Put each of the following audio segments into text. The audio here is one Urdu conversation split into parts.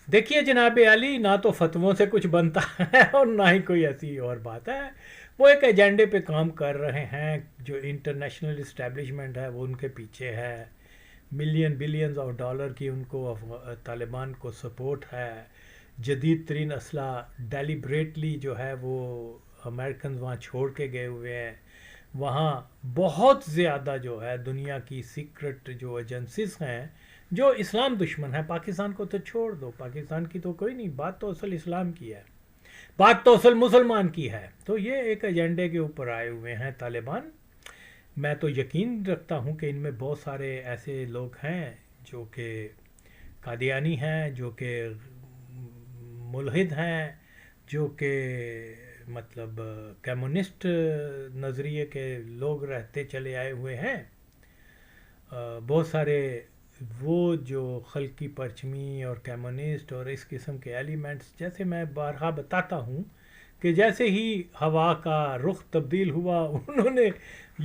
دیکھیے جناب علی، نہ تو فتووں سے کچھ بنتا ہے اور نہ ہی کوئی ایسی اور بات ہے. وہ ایک ایجنڈے پہ کام کر رہے ہیں. جو انٹرنیشنل اسٹیبلشمنٹ ہے وہ ان کے پیچھے ہے. بلینز آف ڈالر کی ان کو طالبان کو سپورٹ ہے. جدید ترین اسلحہ ڈیلیبریٹلی جو ہے وہ امریکنز وہاں چھوڑ کے گئے ہوئے ہیں. وہاں بہت زیادہ جو ہے دنیا کی سیکرٹ جو ایجنسیز ہیں جو اسلام دشمن ہے. پاکستان کو تو چھوڑ دو، پاکستان کی تو کوئی نہیں بات، تو اصل اسلام کی ہے، بات تو اصل مسلمان کی ہے. تو یہ ایک ایجنڈے کے اوپر آئے ہوئے ہیں طالبان. میں تو یقین رکھتا ہوں کہ ان میں بہت سارے ایسے لوگ ہیں جو کہ قادیانی ہیں، جو کہ ملحد ہیں، جو کہ مطلب کمیونسٹ نظریے کے لوگ رہتے چلے آئے ہوئے ہیں. بہت سارے وہ جو خلقی پرچمی اور کمیونسٹ اور اس قسم کے ایلیمنٹس، جیسے میں بارہا بتاتا ہوں کہ جیسے ہی ہوا کا رخ تبدیل ہوا انہوں نے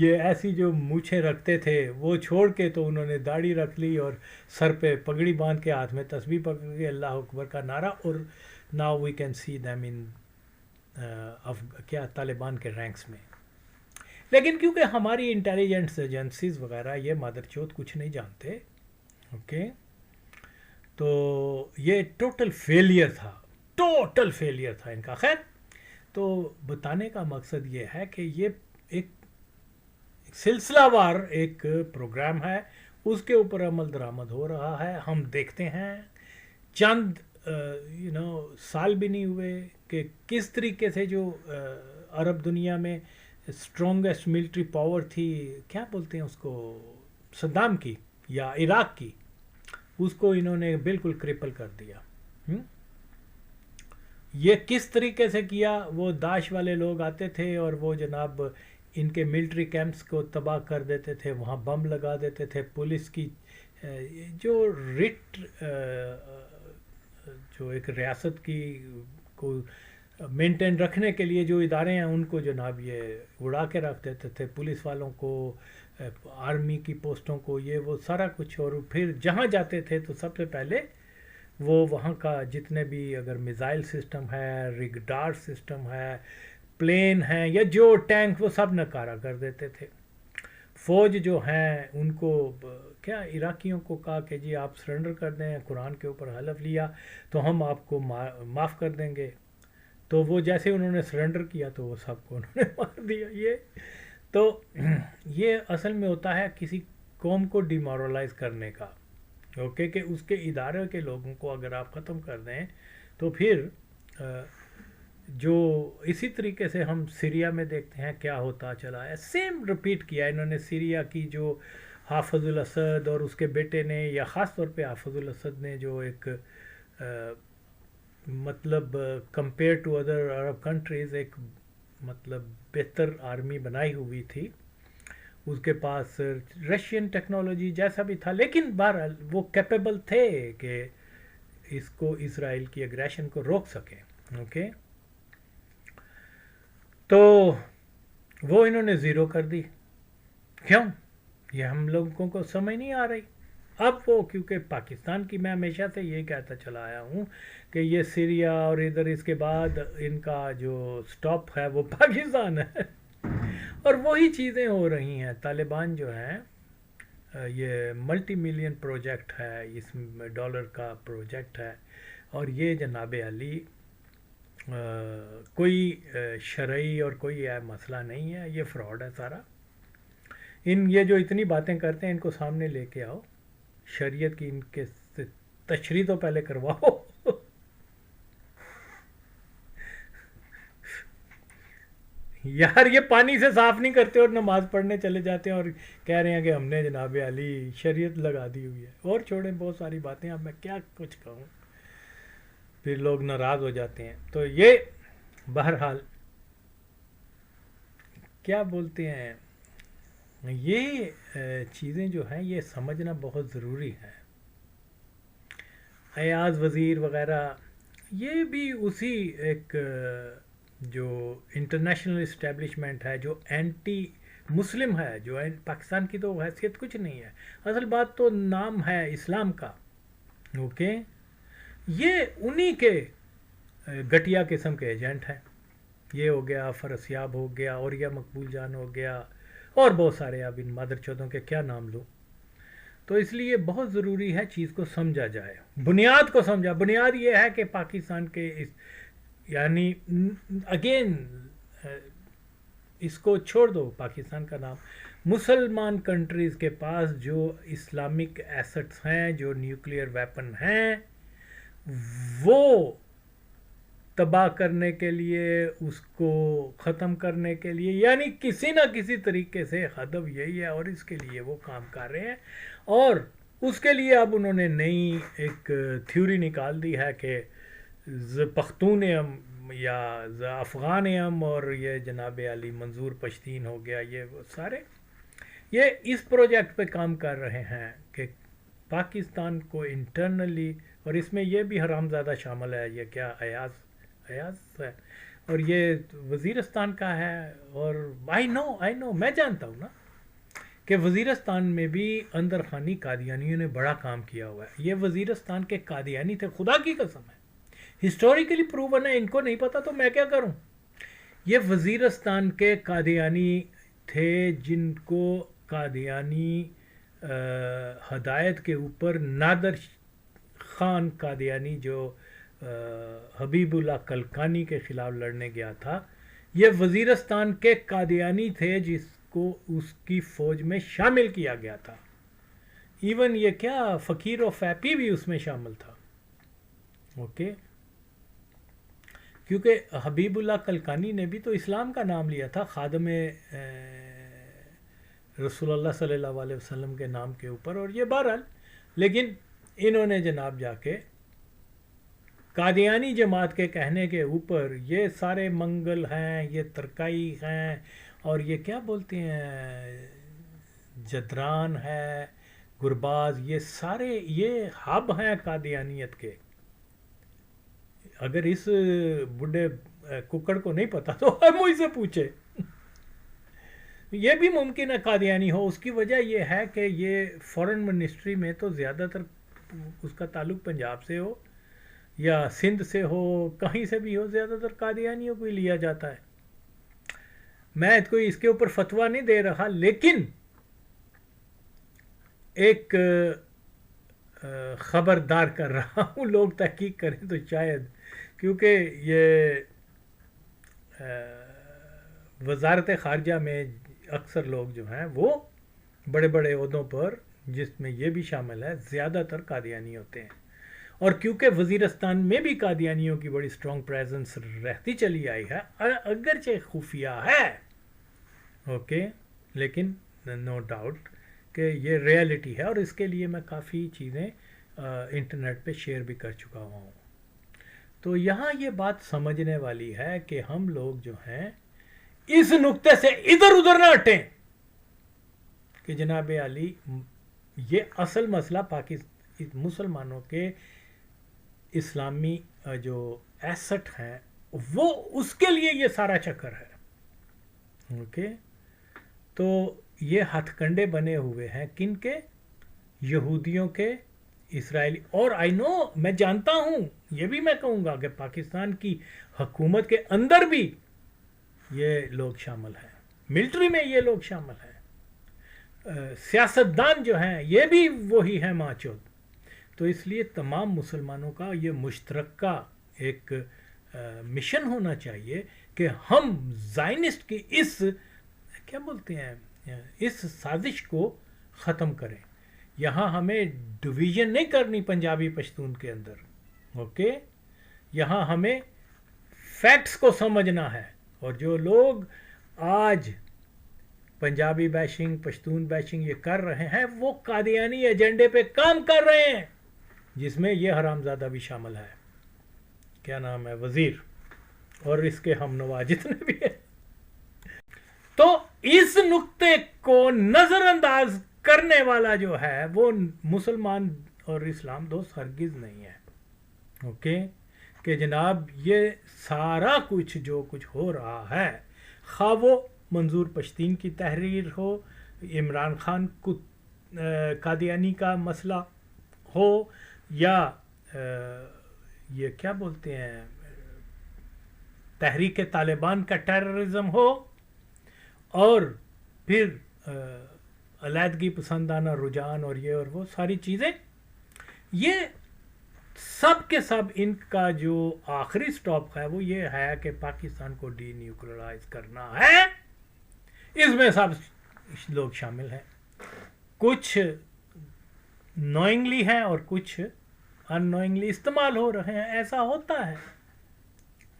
یہ ایسی جو مونچھیں رکھتے تھے وہ چھوڑ کے تو انہوں نے داڑھی رکھ لی اور سر پہ پگڑی باندھ کے ہاتھ میں تسبیح پکڑ کے اللہ اکبر کا نعرہ. اور now we can see them in کیا طالبان کے رینکس میں. لیکن کیونکہ ہماری انٹیلیجنس ایجنسیز وغیرہ یہ مادر چوت کچھ نہیں جانتے، اوکے، تو یہ ٹوٹل فیلئر تھا، ٹوٹل فیلئر تھا ان کا. خیر، تو بتانے کا مقصد یہ ہے کہ یہ ایک سلسلہ وار ایک پروگرام ہے، اس کے اوپر عمل درآمد ہو رہا ہے. ہم دیکھتے ہیں چند سال بھی نہیں ہوئے کہ کس طریقے سے جو عرب دنیا میں اسٹرانگیسٹ ملٹری پاور تھی، کیا بولتے ہیں اس کو، صدام کی یا عراق کی، اس کو انہوں نے بالکل کرپل کر دیا. یہ کس طریقے سے کیا؟ وہ داعش والے لوگ آتے تھے اور وہ جناب ان کے ملٹری کیمپس کو تباہ کر دیتے تھے، وہاں بم لگا دیتے تھے. پولیس کی جو رٹ جو ایک ریاست کی کو مینٹین رکھنے کے لیے جو ادارے ہیں ان کو جناب یہ اڑا کے رکھ دیتے تھے. پولیس والوں کو، آرمی کی پوسٹوں کو، یہ وہ سارا کچھ. اور پھر جہاں جاتے تھے تو سب سے پہلے وہ وہاں کا جتنے بھی اگر میزائل سسٹم ہے، ریگڈار سسٹم ہے، پلین ہیں یا جو ٹینک، وہ سب نکارہ کر دیتے تھے. فوج جو ہیں ان کو کیا عراقیوں کو کہا کہ جی آپ سرنڈر کر دیں، قرآن کے اوپر حلف لیا تو ہم آپ کو معاف کر دیں گے. تو وہ جیسے انہوں نے سرنڈر کیا تو وہ سب کو انہوں نے مار دیا. تو یہ اصل میں ہوتا ہے کسی قوم کو ڈیمورلائز کرنے کا، اوکے، کہ اس کے ادارے کے لوگوں کو اگر آپ ختم کر دیں تو پھر جو اسی طریقے سے ہم سیریا میں دیکھتے ہیں کیا ہوتا چلا ہے. سیم رپیٹ کیا انہوں نے سیریا کی. جو حافظ الاسد اور اس کے بیٹے نے، یا خاص طور پہ حافظ الاسد نے جو ایک مطلب compare to other Arab countries ایک مطلب بہتر آرمی بنائی ہوئی تھی. اس کے پاس رشین ٹیکنالوجی جیسا بھی تھا، لیکن بہرحال وہ کیپیبل تھے کہ اس کو اسرائیل کی اگریشن کو روک سکیں. اوکے، تو وہ انہوں نے زیرو کر دی. کیوں؟ یہ ہم لوگوں کو سمجھ نہیں آ رہی. اب وہ کیونکہ پاکستان کی، میں ہمیشہ سے یہ کہتا چلا آیا ہوں کہ یہ سیریا اور ادھر اس کے بعد ان کا جو سٹاپ ہے وہ پاکستان ہے. اور وہی چیزیں ہو رہی ہیں. طالبان جو ہیں یہ ملٹی ملین پروجیکٹ ہے، اس میں ڈالر کا پروجیکٹ ہے. اور یہ جناب علی کوئی شرعی اور کوئی مسئلہ نہیں ہے، یہ فراڈ ہے سارا. یہ جو اتنی باتیں کرتے ہیں ان کو سامنے لے کے آؤ، شریعت کی ان کے تشریح تو پہلے کرواؤ. یار یہ پانی سے صاف نہیں کرتے اور نماز پڑھنے چلے جاتے ہیں اور کہہ رہے ہیں کہ ہم نے جناب علی شریعت لگا دی ہوئی ہے. اور چھوڑیں بہت ساری باتیں، اب میں کیا کچھ کہوں، پھر لوگ ناراض ہو جاتے ہیں. تو یہ بہرحال کیا بولتے ہیں، یہ چیزیں جو ہیں یہ سمجھنا بہت ضروری ہے. ایاز وزیر وغیرہ یہ بھی اسی ایک جو انٹرنیشنل اسٹیبلشمنٹ ہے جو اینٹی مسلم ہے، جو پاکستان کی تو حیثیت کچھ نہیں ہے. اصل بات تو نام ہے اسلام کا، اوکے. یہ انہی کے گٹیا قسم کے ایجنٹ ہیں. یہ ہو گیا فرسیاب ہو گیا اور یہ مقبول جان ہو گیا اور بہت سارے. اب ان مادر چودوں کے کیا نام لوں. تو اس لیے بہت ضروری ہے چیز کو سمجھا جائے, بنیاد کو سمجھا. بنیاد یہ ہے کہ پاکستان کے یعنی اگین اس کو چھوڑ دو پاکستان کا نام, مسلمان کنٹریز کے پاس جو اسلامک ایسٹس ہیں, جو نیوکلیئر ویپن ہیں, وہ تباہ کرنے کے لیے, اس کو ختم کرنے کے لیے, یعنی کسی نہ کسی طریقے سے ہدف یہی ہے اور اس کے لیے وہ کام کر رہے ہیں. اور اس کے لیے اب انہوں نے نئی ایک تھیوری نکال دی ہے کہ پختون یا افغان اور یہ جناب علی منظور پشتین ہو گیا, یہ سارے یہ اس پروجیکٹ پہ کام کر رہے ہیں کہ پاکستان کو انٹرنلی, اور اس میں یہ بھی حرامزادہ شامل ہے, یہ کیا ایاز ہے اور یہ وزیرستان کا ہے. اور آئی نو میں جانتا ہوں نا کہ وزیرستان میں بھی اندر خانی قادیانیوں نے بڑا کام کیا ہوا ہے. یہ وزیرستان کے قادیانی تھے, خدا کی قسم ہے, ہسٹوریکلی پروون ہے. ان کو نہیں پتا تو میں کیا کروں. یہ وزیرستان کے قادیانی تھے جن کو قادیانی ہدایت کے اوپر نادر خان قادیانی جو حبیب اللہ کلکانی کے خلاف لڑنے گیا تھا, یہ وزیرستان کے قادیانی تھے جس کو اس کی فوج میں شامل کیا گیا تھا. ایون یہ کیا فقیر و فیپی بھی اس میں شامل تھا. اوکے, کیونکہ حبیب اللہ کلکانی نے بھی تو اسلام کا نام لیا تھا خادم رسول اللہ صلی اللہ علیہ وسلم کے نام کے اوپر. اور یہ بہرحال, لیکن انہوں نے جناب جا کے قادیانی جماعت کے کہنے کے اوپر یہ سارے منگل ہیں, یہ ترکائی ہیں, اور یہ کیا بولتے ہیں جدران ہے, گرباز, یہ سارے یہ ہب ہیں قادیانیت کے. اگر اس بڈھے ککڑ کو نہیں پتا تو مجھ سے پوچھے. یہ بھی ممکن ہے قادیانی ہو. اس کی وجہ یہ ہے کہ یہ فورن منسٹری میں تو زیادہ تر اس کا تعلق پنجاب سے ہو یا سندھ سے ہو, کہیں سے بھی ہو, زیادہ تر قادیانیوں کو ہی لیا جاتا ہے. میں کوئی اس کے اوپر فتویٰ نہیں دے رہا, لیکن ایک خبردار کر رہا ہوں. لوگ تحقیق کریں تو شاید, کیونکہ یہ وزارت خارجہ میں اکثر لوگ جو ہیں وہ بڑے بڑے عہدوں پر, جس میں یہ بھی شامل ہے, زیادہ تر قادیانی ہوتے ہیں. اور کیونکہ وزیرستان میں بھی قادیانیوں کی بڑی اسٹرانگ پریزنس رہتی چلی آئی ہے, اگرچہ خفیہ ہے, اوکے, لیکن نو ڈاؤٹ کہ یہ ریئلٹی ہے. اور اس کے لیے میں کافی چیزیں انٹرنیٹ پہ شیئر بھی کر چکا ہوں. تو یہاں یہ بات سمجھنے والی ہے کہ ہم لوگ جو ہیں اس نقطے سے ادھر ادھر نہ ہٹیں کہ جناب علی یہ اصل مسئلہ مسلمانوں کے اسلامی جو ایسٹ ہیں وہ, اس کے لیے یہ سارا چکر ہے. اوکے, تو یہ ہتھ کنڈے بنے ہوئے ہیں کن کے, یہودیوں کے, اسرائیلی. اور آئی نو, میں جانتا ہوں, یہ بھی میں کہوں گا کہ پاکستان کی حکومت کے اندر بھی یہ لوگ شامل ہیں, ملٹری میں یہ لوگ شامل ہیں, سیاستدان جو ہیں یہ بھی وہی ہیں ماچود. تو اس لیے تمام مسلمانوں کا یہ مشترکہ ایک مشن ہونا چاہیے کہ ہم زائنسٹ کی اس کیا بولتے ہیں اس سازش کو ختم کریں. یہاں ہمیں ڈویژن نہیں کرنی پنجابی پشتون کے اندر. اوکے, یہاں ہمیں فیکٹس کو سمجھنا ہے. اور جو لوگ آج پنجابی بیشنگ, پشتون بیشنگ یہ کر رہے ہیں, وہ قادیانی ایجنڈے پہ کام کر رہے ہیں, جس میں یہ حرامزادہ بھی شامل ہے, کیا نام ہے, وزیر, اور اس کے ہم نوا جتنے بھی ہیں. تو اس نقطے کو نظر انداز کرنے والا جو ہے وہ مسلمان اور اسلام دوست ہرگز نہیں ہے. اوکے, کہ جناب یہ سارا کچھ جو کچھ ہو رہا ہے, خواہ وہ منظور پشتین کی تحریر ہو, عمران خان قادیانی کا مسئلہ ہو, یا یہ کیا بولتے ہیں تحریک طالبان کا ٹیررزم ہو، اور پھر علیحدگی پسندانہ رجحان اور یہ اور وہ ساری چیزیں، یہ سب کے سب ان کا جو آخری سٹاپ ہے وہ یہ ہے کہ پاکستان کو ڈی نیوکلرائز کرنا ہے. اس میں سب لوگ شامل ہیں، کچھ نوئنگلی ہیں اور کچھ ان نوئنگلی استعمال ہو رہے ہیں. ایسا ہوتا ہے.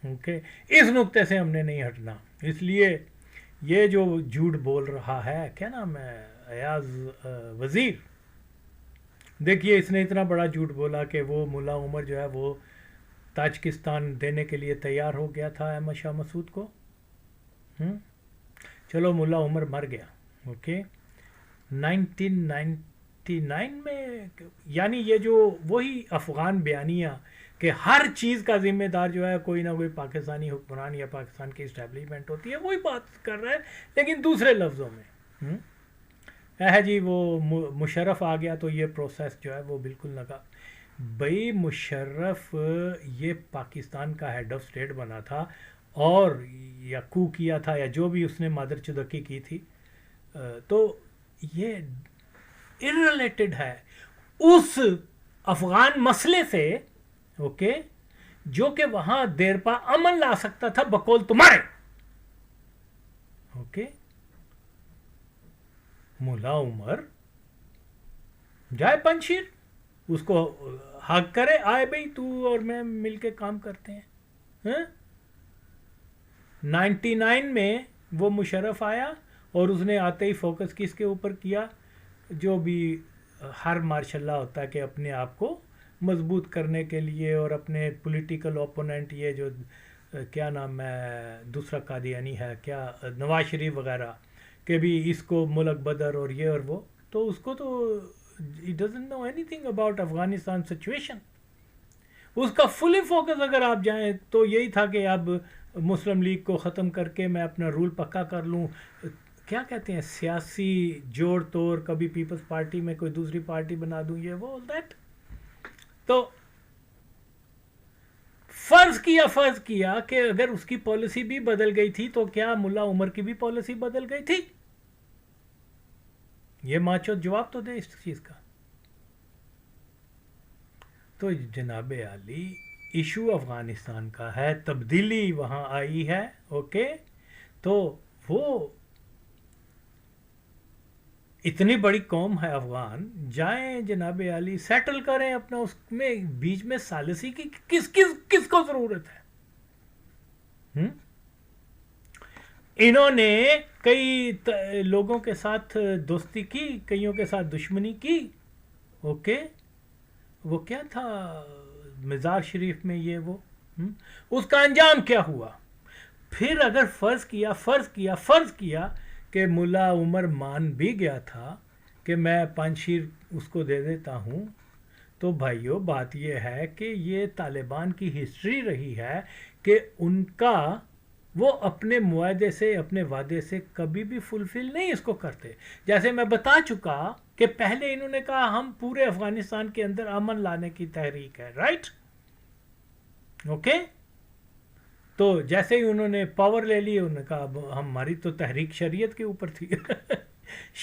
اوکے، اس نقطے سے ہم نے نہیں ہٹنا. اس لیے یہ جو جھوٹ بول رہا ہے، کیا نام ہے، ایاز وزیر، دیکھیے اس نے اتنا بڑا جھوٹ بولا کہ وہ ملا عمر جو ہے وہ تاجکستان دینے کے لیے تیار ہو گیا تھا احمد شاہ مسعود کو. چلو ملا عمر مر گیا. اوکے، 1999 میں، یعنی یہ جو وہی افغان بیانیہ کہ ہر چیز کا ذمہ دار جو ہے کوئی نہ کوئی پاکستانی حکمران یا پاکستان کی اسٹیبلشمنٹ ہوتی ہے، وہی بات کر رہا ہے لیکن دوسرے لفظوں میں. جی وہ مشرف آ گیا تو یہ پروسیس جو ہے وہ بالکل نہ. بھائی مشرف یہ پاکستان کا ہیڈ آف اسٹیٹ بنا تھا اور یا کو کیا تھا یا جو بھی اس نے مادر چدکی کی تھی، تو یہ ارریلیٹڈ ہے اس افغان مسئلے سے. اوکے، جو کہ وہاں دیر پا امن لا سکتا تھا بقول تمہارے. اوکے، ملا عمر جائے پنشیر اس کو حق کرے، آئے بھائی تو اور میں مل کے کام کرتے ہیں. 99 میں وہ مشرف آیا اور اس نے آتے ہی فوکس کس کے اوپر کیا، جو بھی ہر ماشاء اللہ ہوتا ہے کہ اپنے آپ کو مضبوط کرنے کے لیے اور اپنے پولیٹیکل اوپوننٹ، یہ جو کیا نام ہے دوسرا قادیانی ہے کیا، نواز شریف وغیرہ، کہ بھی اس کو ملک بدر اور یہ اور وہ، تو اس کو تو he doesn't know anything about Afghanistan situation. اس کا فلی فوکس اگر آپ جائیں تو یہی تھا کہ اب مسلم لیگ کو ختم کر کے میں اپنا رول پکا کر لوں، کیا کہتے ہیں سیاسی جوڑ توڑ، کبھی پیپلز پارٹی میں کوئی دوسری پارٹی بنا دوں، یہ وہ دیٹ. تو فرض کیا کہ اگر اس کی پالیسی بھی بدل گئی تھی تو کیا ملا عمر کی بھی پالیسی بدل گئی تھی؟ یہ ماچو جواب تو دے اس چیز کا. تو جناب عالی ایشو افغانستان کا ہے، تبدیلی وہاں آئی ہے. اوکے، تو وہ اتنی بڑی قوم ہے افغان، جائیں جناب عالی سیٹل کریں اپنا، اس میں بیچ میں سالسی کی کس کو ضرورت ہے؟ انہوں نے کئی لوگوں کے ساتھ دوستی کی، کئیوں کے ساتھ دشمنی کی. اوکے، وہ کیا تھا مزار شریف میں یہ وہ، اس کا انجام کیا ہوا؟ پھر اگر فرض کیا کہ ملا عمر مان بھی گیا تھا کہ میں پنشیر اس کو دے دیتا ہوں، تو بھائیو بات یہ ہے کہ یہ طالبان کی ہسٹری رہی ہے کہ ان کا وہ اپنے معاہدے سے، اپنے وعدے سے کبھی بھی فلفل نہیں اس کو کرتے. جیسے میں بتا چکا کہ پہلے انہوں نے کہا ہم پورے افغانستان کے اندر امن لانے کی تحریک ہے، رائٹ؟ اوکے، تو جیسے ہی انہوں نے پاور لے لی، انہوں نے کہا ہماری تو تحریک شریعت کے اوپر تھی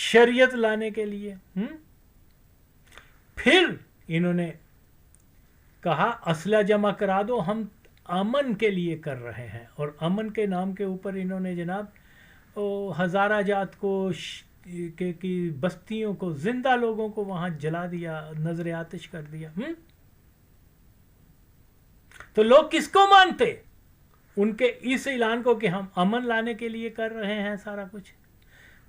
شریعت لانے کے لیے. پھر انہوں نے کہا اسلحہ جمع کرا دو، ہم امن کے لیے کر رہے ہیں، اور امن کے نام کے اوپر انہوں نے جناب ہزارہ جات کو کی بستیوں کو، زندہ لوگوں کو وہاں جلا دیا، نظر آتش کر دیا. تو لوگ کس کو مانتے؟ ان کے اس اعلان کو کہ ہم امن لانے کے لیے کر رہے ہیں سارا کچھ.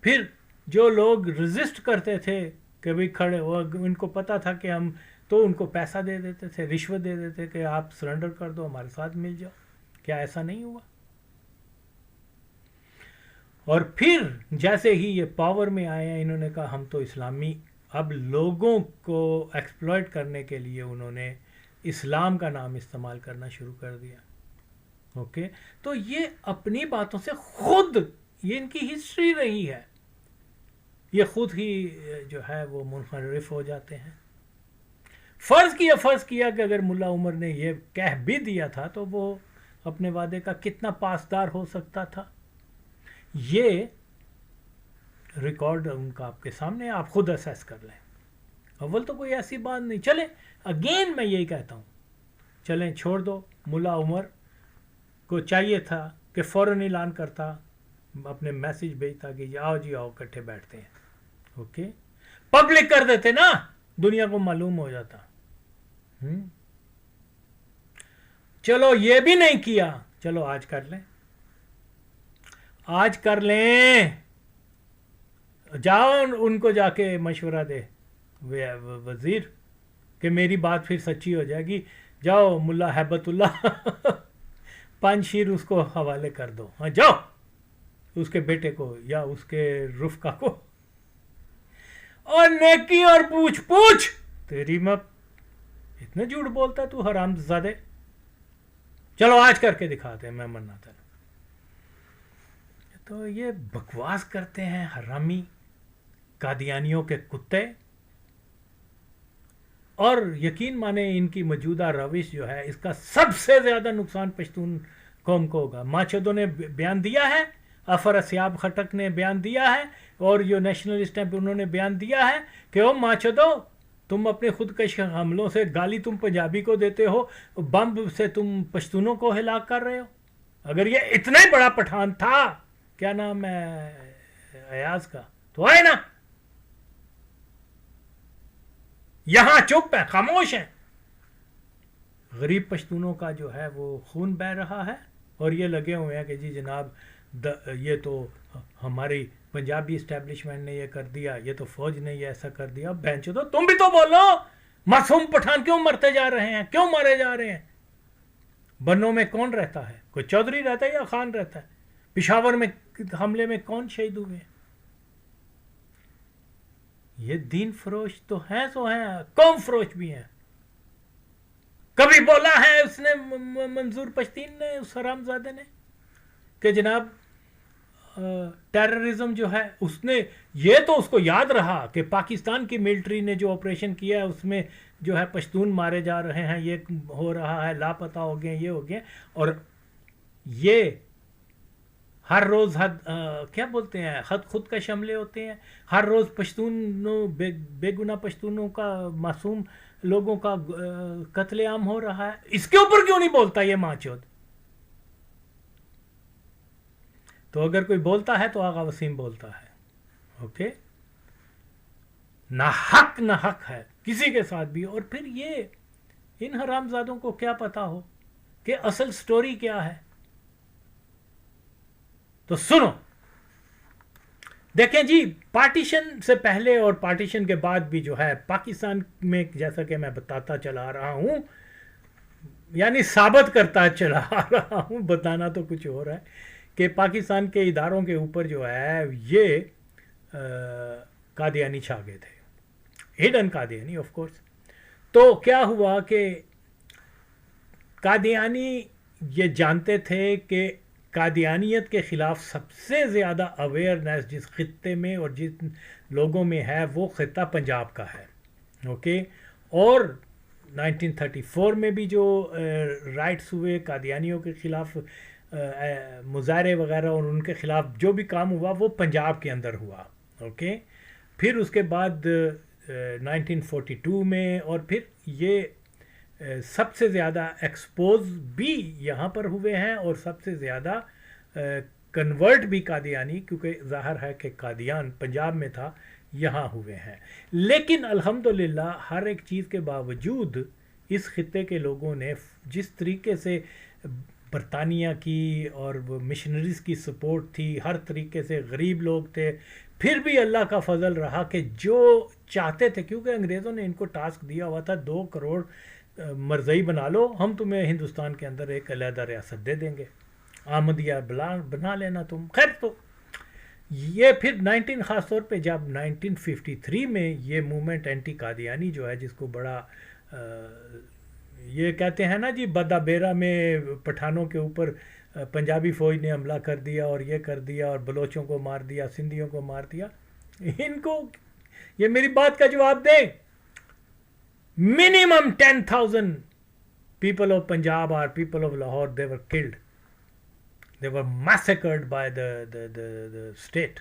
پھر جو لوگ ریزسٹ کرتے تھے کہ بھئی کھڑے، ان کو پتا تھا کہ ہم، تو ان کو پیسہ دے دیتے تھے، رشوت دے دیتے کہ آپ سرنڈر کر دو، ہمارے ساتھ مل جاؤ. کیا ایسا نہیں ہوا؟ اور پھر جیسے ہی یہ پاور میں آئے ہیں، انہوں نے کہا ہم تو اسلامی، اب لوگوں کو ایکسپلائٹ کرنے کے لیے انہوں نے اسلام کا نام استعمال کرنا شروع کر دیا. اوکے، تو یہ اپنی باتوں سے خود، یہ ان کی ہسٹری رہی ہے، یہ خود ہی جو ہے وہ منحرف ہو جاتے ہیں. فرض کیا کہ اگر ملا عمر نے یہ کہہ بھی دیا تھا تو وہ اپنے وعدے کا کتنا پاسدار ہو سکتا تھا. یہ ریکارڈ ان کا آپ کے سامنے، آپ خود اسیس کر لیں. اول تو کوئی ایسی بات نہیں. چلیں اگین میں یہی کہتا ہوں، چلیں چھوڑ دو. ملا عمر کو چاہیے تھا کہ فوراً اعلان کرتا، اپنے میسج بھیجتا کہ آؤ جی آؤ کٹھے بیٹھتے ہیں. اوکے، پبلک کر دیتے نا، دنیا کو معلوم ہو جاتا. چلو یہ بھی نہیں کیا، چلو آج کر لیں، آج کر لیں. جاؤ ان کو جا کے مشورہ دے وزیر کہ میری بات پھر سچی ہو جائے گی. جاؤ ملا ہیبت اللہ پنجشیر اس کو حوالے کر دو. ہاں جاؤ اس کے بیٹے کو یا اس کے رفقا کو. اور نیکی اور پوچھ تیری ماں، اتنا جھوٹ بولتا تو حرام زادے. چلو آج کر کے دکھاتے ہیں، میں مناتا. تو یہ بکواس کرتے ہیں حرامی قادیانیوں کے کتے. اور یقین مانے ان کی موجودہ روش جو ہے اس کا سب سے زیادہ نقصان پشتون قوم کو ہوگا. ماچدوں نے بیان دیا ہے، افر اسیاب خٹک نے بیان دیا ہے، اور جو نیشنلسٹ ہیں انہوں نے بیان دیا ہے کہ او ماچدو، تم اپنے خودکش حملوں سے گالی تم پنجابی کو دیتے ہو، بم سے تم پشتونوں کو ہلاک کر رہے ہو. اگر یہ اتنا ہی بڑا پٹھان تھا، کیا نام ہے ایاز کا، تو آئے نا. یہاں چپ ہے، خاموش ہیں. غریب پشتونوں کا جو ہے وہ خون بہہ رہا ہے، اور یہ لگے ہوئے ہیں کہ جی جناب یہ تو ہماری پنجابی اسٹیبلشمنٹ نے یہ کر دیا، یہ تو فوج نے یہ ایسا کر دیا. بہنچودو تم بھی تو بولو، معصوم پٹھان کیوں مرتے جا رہے ہیں، کیوں مارے جا رہے ہیں؟ بنوں میں کون رہتا ہے؟ کوئی چودھری رہتا ہے یا خان رہتا ہے؟ پشاور میں حملے میں کون شہید ہوئے ہیں؟ یہ دین فروش تو ہیں، سو ہیں، قوم فروش بھی ہیں. کبھی بولا ہے اس نے منظور پشتین نے، اس حرام زادے نے، کہ جناب ٹیررزم جو ہے اس نے، یہ تو اس کو یاد رہا کہ پاکستان کی ملٹری نے جو آپریشن کیا ہے اس میں جو ہے پشتون مارے جا رہے ہیں، یہ ہو رہا ہے، لاپتہ ہو گئے، یہ ہو گئے. اور یہ ہر روز کیا بولتے ہیں، خود کا حملے ہوتے ہیں. ہر روز پشتونوں، بے گناہ پشتونوں کا، معصوم لوگوں کا قتل عام ہو رہا ہے. اس کے اوپر کیوں نہیں بولتا یہ ماچود؟ تو اگر کوئی بولتا ہے تو آغا وسیم بولتا ہے. اوکے، نہ حق ہے کسی کے ساتھ بھی. اور پھر یہ ان حرامزادوں کو کیا پتا ہو کہ اصل سٹوری کیا ہے. تو سنو، دیکھیں جی، پارٹیشن سے پہلے اور پارٹیشن کے بعد بھی جو ہے پاکستان میں، جیسا کہ میں بتاتا چلا رہا ہوں، یعنی ثابت کرتا چلا رہا ہوں، بتانا تو کچھ اور ہے، کہ پاکستان کے اداروں کے اوپر جو ہے یہ قادیانی چھا گئے تھے، ہڈن قادیانی آف کورس. تو کیا ہوا کہ قادیانی یہ جانتے تھے کہ قادیانیت کے خلاف سب سے زیادہ اویئرنیس جس خطے میں اور جن لوگوں میں ہے وہ خطہ پنجاب کا ہے. اوکے، اور 1934 میں بھی جو رائٹس ہوئے قادیانیوں کے خلاف، مظاہرے وغیرہ، اور ان کے خلاف جو بھی کام ہوا وہ پنجاب کے اندر ہوا. اوکے، پھر اس کے بعد 1942 میں، اور پھر یہ سب سے زیادہ ایکسپوز بھی یہاں پر ہوئے ہیں، اور سب سے زیادہ کنورٹ بھی قادیانی، کیونکہ ظاہر ہے کہ قادیان پنجاب میں تھا، یہاں ہوئے ہیں. لیکن الحمدللہ ہر ایک چیز کے باوجود اس خطے کے لوگوں نے جس طریقے سے برطانیہ کی اور مشنریز کی سپورٹ تھی، ہر طریقے سے غریب لوگ تھے، پھر بھی اللہ کا فضل رہا کہ جو چاہتے تھے، کیونکہ انگریزوں نے ان کو ٹاسک دیا ہوا تھا 2 کروڑ مرزئی بنا لو، ہم تمہیں ہندوستان کے اندر ایک علیحدہ ریاست دے دیں گے، آمدیہ بنا لینا تم. خیر، تو یہ پھر خاص طور پہ جب 1953 میں یہ موومنٹ اینٹی قادیانی جو ہے، جس کو بڑا یہ کہتے ہیں نا جی، بدا بیرا میں پٹھانوں کے اوپر پنجابی فوج نے حملہ کر دیا اور یہ کر دیا اور بلوچوں کو مار دیا، سندھیوں کو مار دیا. ان کو یہ میری بات کا جواب دیں. minimum 10,000 people of Punjab or people of Lahore, they were killed. They were massacred by the state.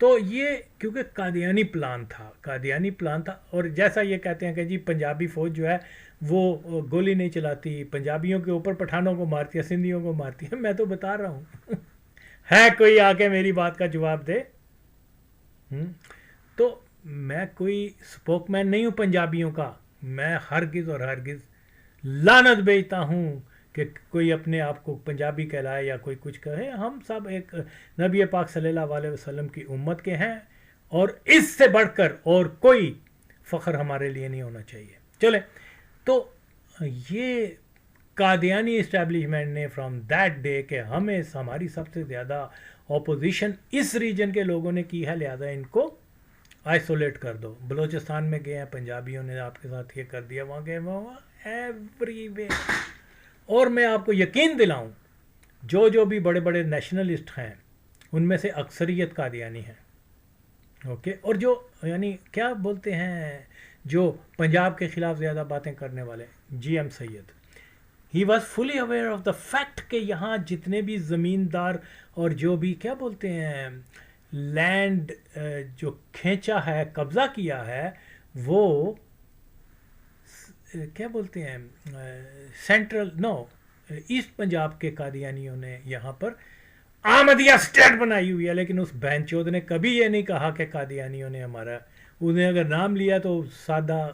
تو یہ کیونکہ قادیانی پلان تھا اور جیسا یہ کہتے ہیں کہ جی پنجابی فوج جو ہے وہ گولی نہیں چلاتی، پنجابیوں کے اوپر پٹھانوں کو مارتی ہے، سندھیوں کو مارتی ہے. میں تو بتا رہا ہوں ہے کوئی آ کے میری بات کا جواب دے. تو میں کوئی سپوک مین نہیں ہوں پنجابیوں کا. میں ہرگز اور ہرگز لعنت بھیجتا ہوں کہ کوئی اپنے آپ کو پنجابی کہلائے یا کوئی کچھ کہے. ہم سب ایک نبی پاک صلی اللہ علیہ وسلم کی امت کے ہیں اور اس سے بڑھ کر اور کوئی فخر ہمارے لیے نہیں ہونا چاہیے. چلیں، تو یہ قادیانی اسٹیبلشمنٹ نے فرام دیٹ ڈے کہ ہمیں ہماری سب سے زیادہ اپوزیشن اس ریجن کے لوگوں نے کی ہے، لہذا ان کو آئسولیٹ کر دو. بلوچستان میں گئے ہیں پنجابیوں نے آپ کے ساتھ یہ کر دیا، وہاں گئے وہاں ایوری وے. اور میں آپ کو یقین دلاؤں جو بھی بڑے بڑے نیشنلسٹ ہیں ان میں سے اکثریت قادیانی ہیں. اوکے، اور جو یعنی کیا بولتے ہیں جو پنجاب کے خلاف زیادہ باتیں کرنے والے، G M Syed, he was fully aware of the fact کہ یہاں جتنے بھی زمیندار اور جو بھی کیا بولتے ہیں لینڈ جو کھینچا ہے، قبضہ کیا ہے، وہ کیا بولتے ہیں ایسٹ پنجاب کے قادیانیوں نے یہاں پر احمدیہ اسٹیٹ بنائی ہوئی ہے. لیکن اس بہن چود نے کبھی یہ نہیں کہا کہ قادیانیوں نے ہمارا، انہیں اگر نام لیا تو سادہ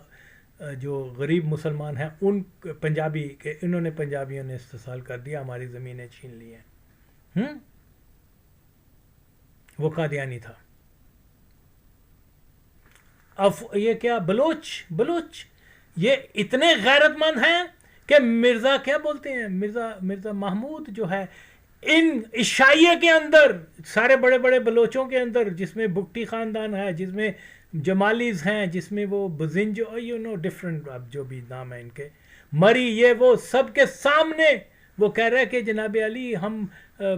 جو غریب مسلمان ہیں ان پنجابی کے، انہوں نے پنجابیوں نے استحصال کر دیا، ہماری زمینیں چھین لی ہیں. وہ قادیانی تھا. اب یہ کیا بلوچ یہ اتنے غیرت مند ہیں کہ مرزا کیا بولتے ہیں مرزا محمود جو ہے ان عشائیہ کے اندر، سارے بڑے بڑے بلوچوں کے اندر، جس میں بگٹی خاندان ہے، جس میں جمالیز ہیں، جس میں وہ بزنج ڈفرنٹ اب جو بھی نام ہے ان کے، مری، یہ وہ سب کے سامنے وہ کہہ رہے کہ جناب علی ہم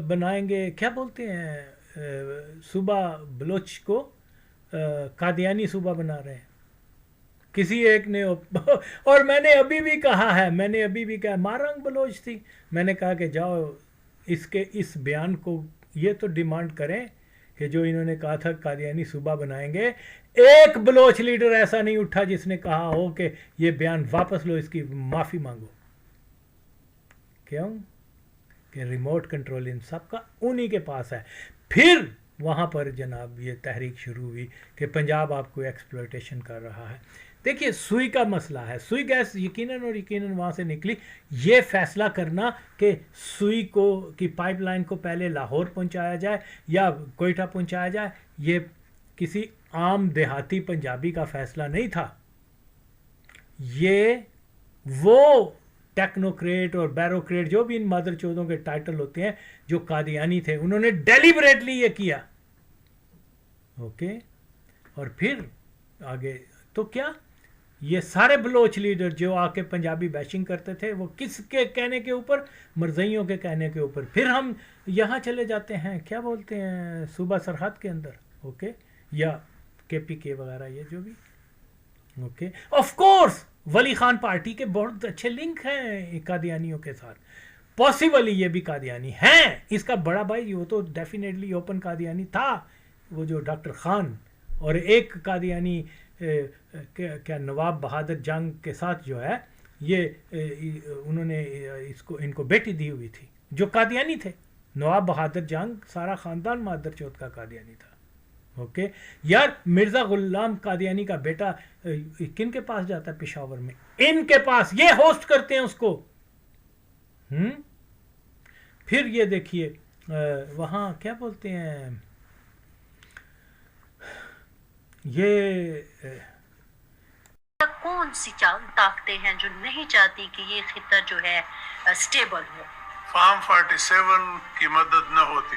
بنائیں گے کیا بولتے ہیں صوبہ بلوچ کو قادیانی صوبہ بنا رہے ہیں. کسی ایک نے اور میں نے ابھی بھی کہا مارنگ بلوچ تھی، میں نے کہا کہ جاؤ اس بیان کو یہ تو ڈیمانڈ کریں کہ جو انہوں نے کہا تھا قادیانی صوبہ بنائیں گے، ایک بلوچ لیڈر ایسا نہیں اٹھا جس نے کہا ہو کہ یہ بیان واپس لو، اس کی معافی مانگو. کیوں کہ ریموٹ کنٹرول ان سب کا انہی کے پاس ہے. پھر وہاں پر جناب یہ تحریک شروع ہوئی کہ پنجاب آپ کو ایکسپلوٹیشن کر رہا ہے. دیکھیے سوئی کا مسئلہ ہے، سوئی گیس یقیناً وہاں سے نکلی. یہ فیصلہ کرنا کہ سوئی کی پائپ لائن کو پہلے لاہور پہنچایا جائے یا کوئٹہ پہنچایا جائے، یہ کسی عام دیہاتی پنجابی کا فیصلہ نہیں تھا. یہ وہ ٹیکنوکریٹ اور بیروکریٹ جو بھی ان مادر چودوں کے ٹائٹل ہوتے ہیں جو قادیانی تھے، انہوں نے ڈیلیبریٹلی یہ کیا. اوکے، اور پھر آگے تو کیا یہ سارے بلوچ لیڈر جو آ کے پنجابی بیشنگ کرتے تھے، وہ کس کے کہنے کے اوپر؟ مرزائیوں کے کہنے کے اوپر. پھر ہم یہاں چلے جاتے ہیں کیا بولتے ہیں صوبہ سرحد کے اندر، اوکے، یا کے پی کے وغیرہ یہ جو بھی. اوکے، آف کورس ولی خان پارٹی کے بہت اچھے لنک ہیں قادیانیوں کے ساتھ. پاسبلی یہ بھی قادیانی ہیں. اس کا بڑا بھائی وہ تو ڈیفینیٹلی اوپن قادیانی تھا، وہ جو ڈاکٹر خان، اور ایک قادیانی کیا نواب بہادر جنگ کے ساتھ جو ہے یہ انہوں نے ان کو بیٹی دی ہوئی تھی جو قادیانی تھے. نواب بہادر جنگ سارا خاندان مادر چوت کا قادیانی تھا. اوکے یار، مرزا غلام قادیانی کا بیٹا کن کے پاس جاتا ہے پشاور میں؟ ان کے پاس. یہ ہوسٹ کرتے ہیں اس کو. پھر یہ دیکھیے وہاں کیا بولتے ہیں یہ کون سی طاقتیں ہیں جو نہیں چاہتی کہ یہ خطہ جو ہے سٹیبل ہو؟ فارم 47 کی مدد نہ ہوتی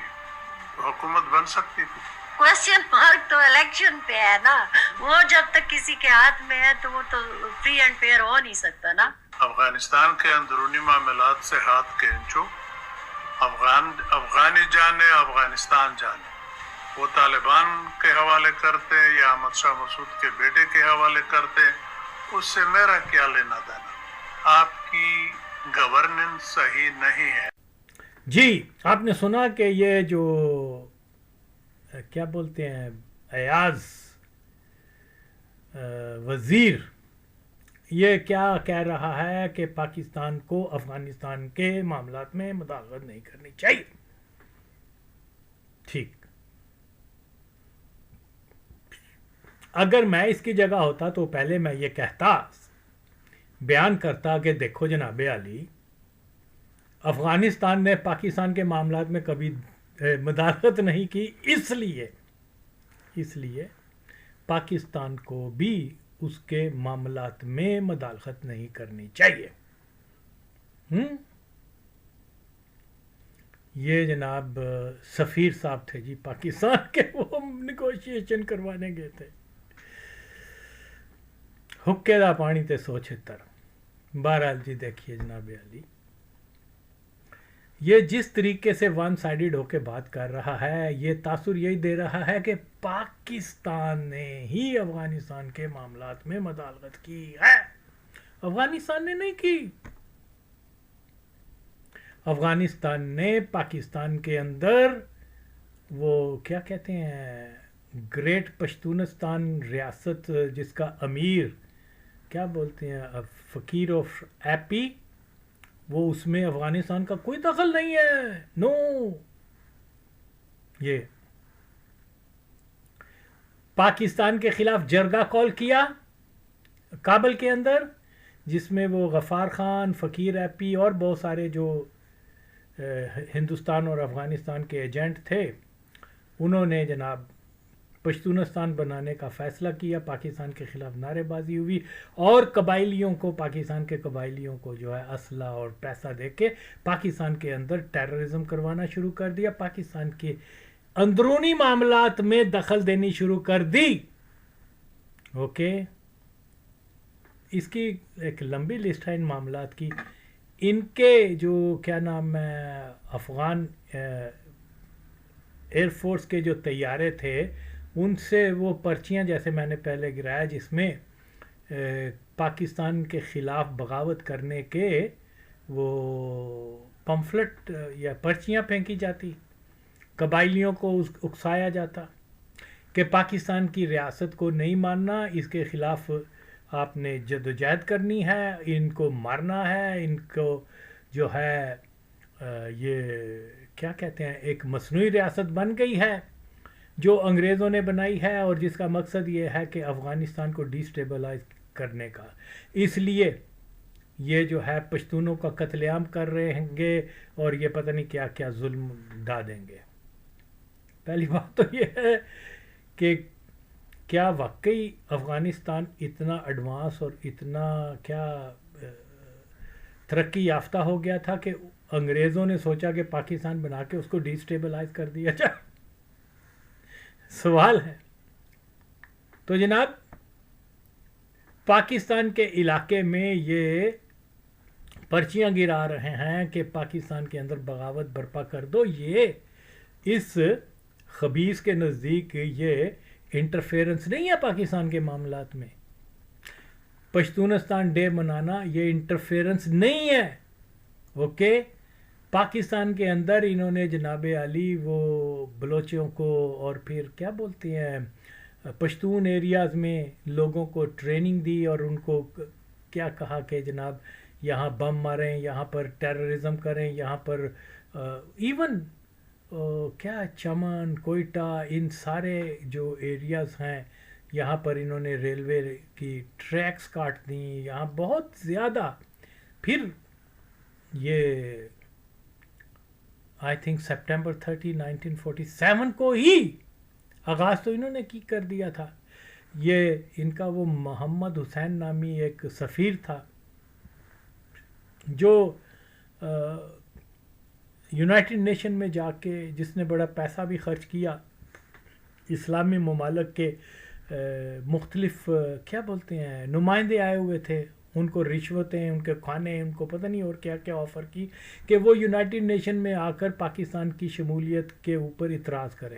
تو حکومت بن سکتی تھی. کوشچن مارک تو الیکشن پہ ہے نا، وہ جب تک کسی کے ہاتھ میں ہے تو وہ تو فری اینڈ فیئر ہو نہیں سکتا نا. افغانستان کے اندرونی معاملات سے ہاتھ کھینچو، افغانی جانے افغانستان جانے. وہ طالبان کے حوالے کرتے یا احمد شاہ مسعود کے بیٹے کے حوالے کرتے، اس سے میرا کیا لینا دینا؟ آپ کی گورننس صحیح نہیں ہے۔ جی آپ نے سنا کہ یہ جو کیا بولتے ہیں ایاز وزیر، یہ کیا کہہ رہا ہے کہ پاکستان کو افغانستان کے معاملات میں مداخلت نہیں کرنی چاہیے۔ ٹھیک، اگر میں اس کی جگہ ہوتا تو پہلے میں یہ کہتا، بیان کرتا کہ دیکھو جناب عالی، افغانستان نے پاکستان کے معاملات میں کبھی مداخلت نہیں کی، اس لیے پاکستان کو بھی اس کے معاملات میں مداخلت نہیں کرنی چاہیے۔ یہ جناب سفیر صاحب تھے جی پاکستان کے، وہ نیگوشیشن کروانے گئے تھے۔ حکے دا پانی تے 176۔ بہرحال جی دیکھیے جناب علی، یہ جس طریقے سے ون سائیڈڈ ہو کے بات کر رہا ہے، یہ تاثر یہی دے رہا ہے کہ پاکستان نے ہی افغانستان کے معاملات میں مداخلت کی ہے۔ افغانستان نے نہیں کی، افغانستان نے پاکستان کے اندر وہ کیا کہتے ہیں گریٹ پشتونستان ریاست، جس کا امیر کیا بولتے ہیں فقیر آف ایپی، وہ اس میں افغانستان کا کوئی دخل نہیں ہے، نو۔ یہ پاکستان کے خلاف جرگہ کال کیا کابل کے اندر، جس میں وہ غفار خان، فقیر ایپی اور بہت سارے جو ہندوستان اور افغانستان کے ایجنٹ تھے، انہوں نے جناب پشتونستان بنانے کا فیصلہ کیا، پاکستان کے خلاف نعرے بازی ہوئی، اور قبائلیوں کو، پاکستان کے قبائلیوں کو جو ہے اسلحہ اور پیسہ دے کے پاکستان کے اندر ٹیررزم کروانا شروع کر دیا، پاکستان کے اندرونی معاملات میں دخل دینی شروع کر دی۔ اوکے، اس کی ایک لمبی لسٹ ہے ان معاملات کی۔ ان کے جو کیا نام ہے افغان ایئر فورس کے جو طیارے تھے، ان سے وہ پرچیاں جیسے میں نے پہلے گرایا، جس میں پاکستان کے خلاف بغاوت کرنے کے وہ پمفلٹ یا پرچیاں پھینکی جاتی، قبائلیوں کو اکسایا جاتا کہ پاکستان کی ریاست کو نہیں ماننا، اس کے خلاف آپ نے جدوجہد کرنی ہے، ان کو مارنا ہے، ان کو جو ہے یہ کیا کہتے ہیں ایک مصنوعی ریاست بن گئی ہے جو انگریزوں نے بنائی ہے، اور جس کا مقصد یہ ہے کہ افغانستان کو ڈی اسٹیبلائز کرنے کا۔ اس لیے یہ جو ہے پشتونوں کا قتل عام کر رہے ہیں گے، اور یہ پتہ نہیں کیا کیا ظلم ڈا دیں گے۔ پہلی بات تو یہ ہے کہ کیا واقعی افغانستان اتنا ایڈوانس اور اتنا کیا ترقی یافتہ ہو گیا تھا کہ انگریزوں نے سوچا کہ پاکستان بنا کے اس کو ڈی اسٹیبلائز کر دیا جائے؟ سوال ہے۔ تو جناب پاکستان کے علاقے میں یہ پرچیاں گرا رہے ہیں کہ پاکستان کے اندر بغاوت برپا کر دو، یہ اس خبیث کے نزدیک یہ انٹرفیرنس نہیں ہے پاکستان کے معاملات میں۔ پشتونستان ڈے منانا یہ انٹرفیرنس نہیں ہے۔ اوکے، پاکستان کے اندر انہوں نے جناب علی وہ بلوچوں کو اور پھر کیا بولتے ہیں پشتون ایریاز میں لوگوں کو ٹریننگ دی، اور ان کو کیا کہا کہ جناب یہاں بم ماریں، یہاں پر ٹیررزم کریں، یہاں پر ایون کیا چمن، کوئٹہ، ان سارے جو ایریاز ہیں یہاں پر انہوں نے ریلوے کی ٹریکس کاٹ دیں، یہاں بہت زیادہ۔ پھر یہ آئی تھنک سپٹمبر 30 1947 کو ہی آغاز تو انہوں نے کی کر دیا تھا۔ یہ ان کا وہ محمد حسین نامی ایک سفیر تھا جو یونائٹڈ نیشن میں جا کے جس نے بڑا پیسہ بھی خرچ کیا، اسلامی ممالک کے مختلف کیا بولتے ہیں نمائندے آئے ہوئے تھے، ان کو رشوتیں، ان کے کھانے، ان کو پتہ نہیں اور کیا کیا آفر کی کہ وہ یونائٹڈ نیشن میں آ کر پاکستان کی شمولیت کے اوپر اعتراض کریں۔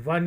1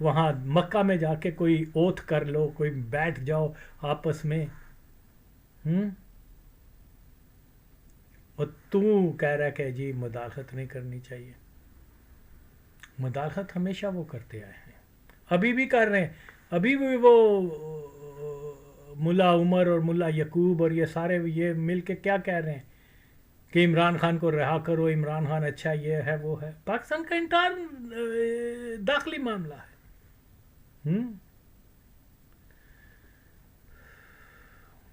وہاں مکہ میں جا کے کوئی اوتھ کر لو، کوئی بیٹھ جاؤ آپس میں، اور تو کہہ رہا ہے کہ جی مداخلت نہیں کرنی چاہیے۔ مداخلت ہمیشہ وہ کرتے آئے ہیں، ابھی بھی کر رہے ہیں، ابھی بھی وہ ملا عمر اور ملا یعقوب اور یہ سارے یہ مل کے کیا کہہ رہے ہیں کہ عمران خان کو رہا کرو، عمران خان اچھا یہ ہے وہ ہے۔ پاکستان کا انٹر داخلی معاملہ ہے۔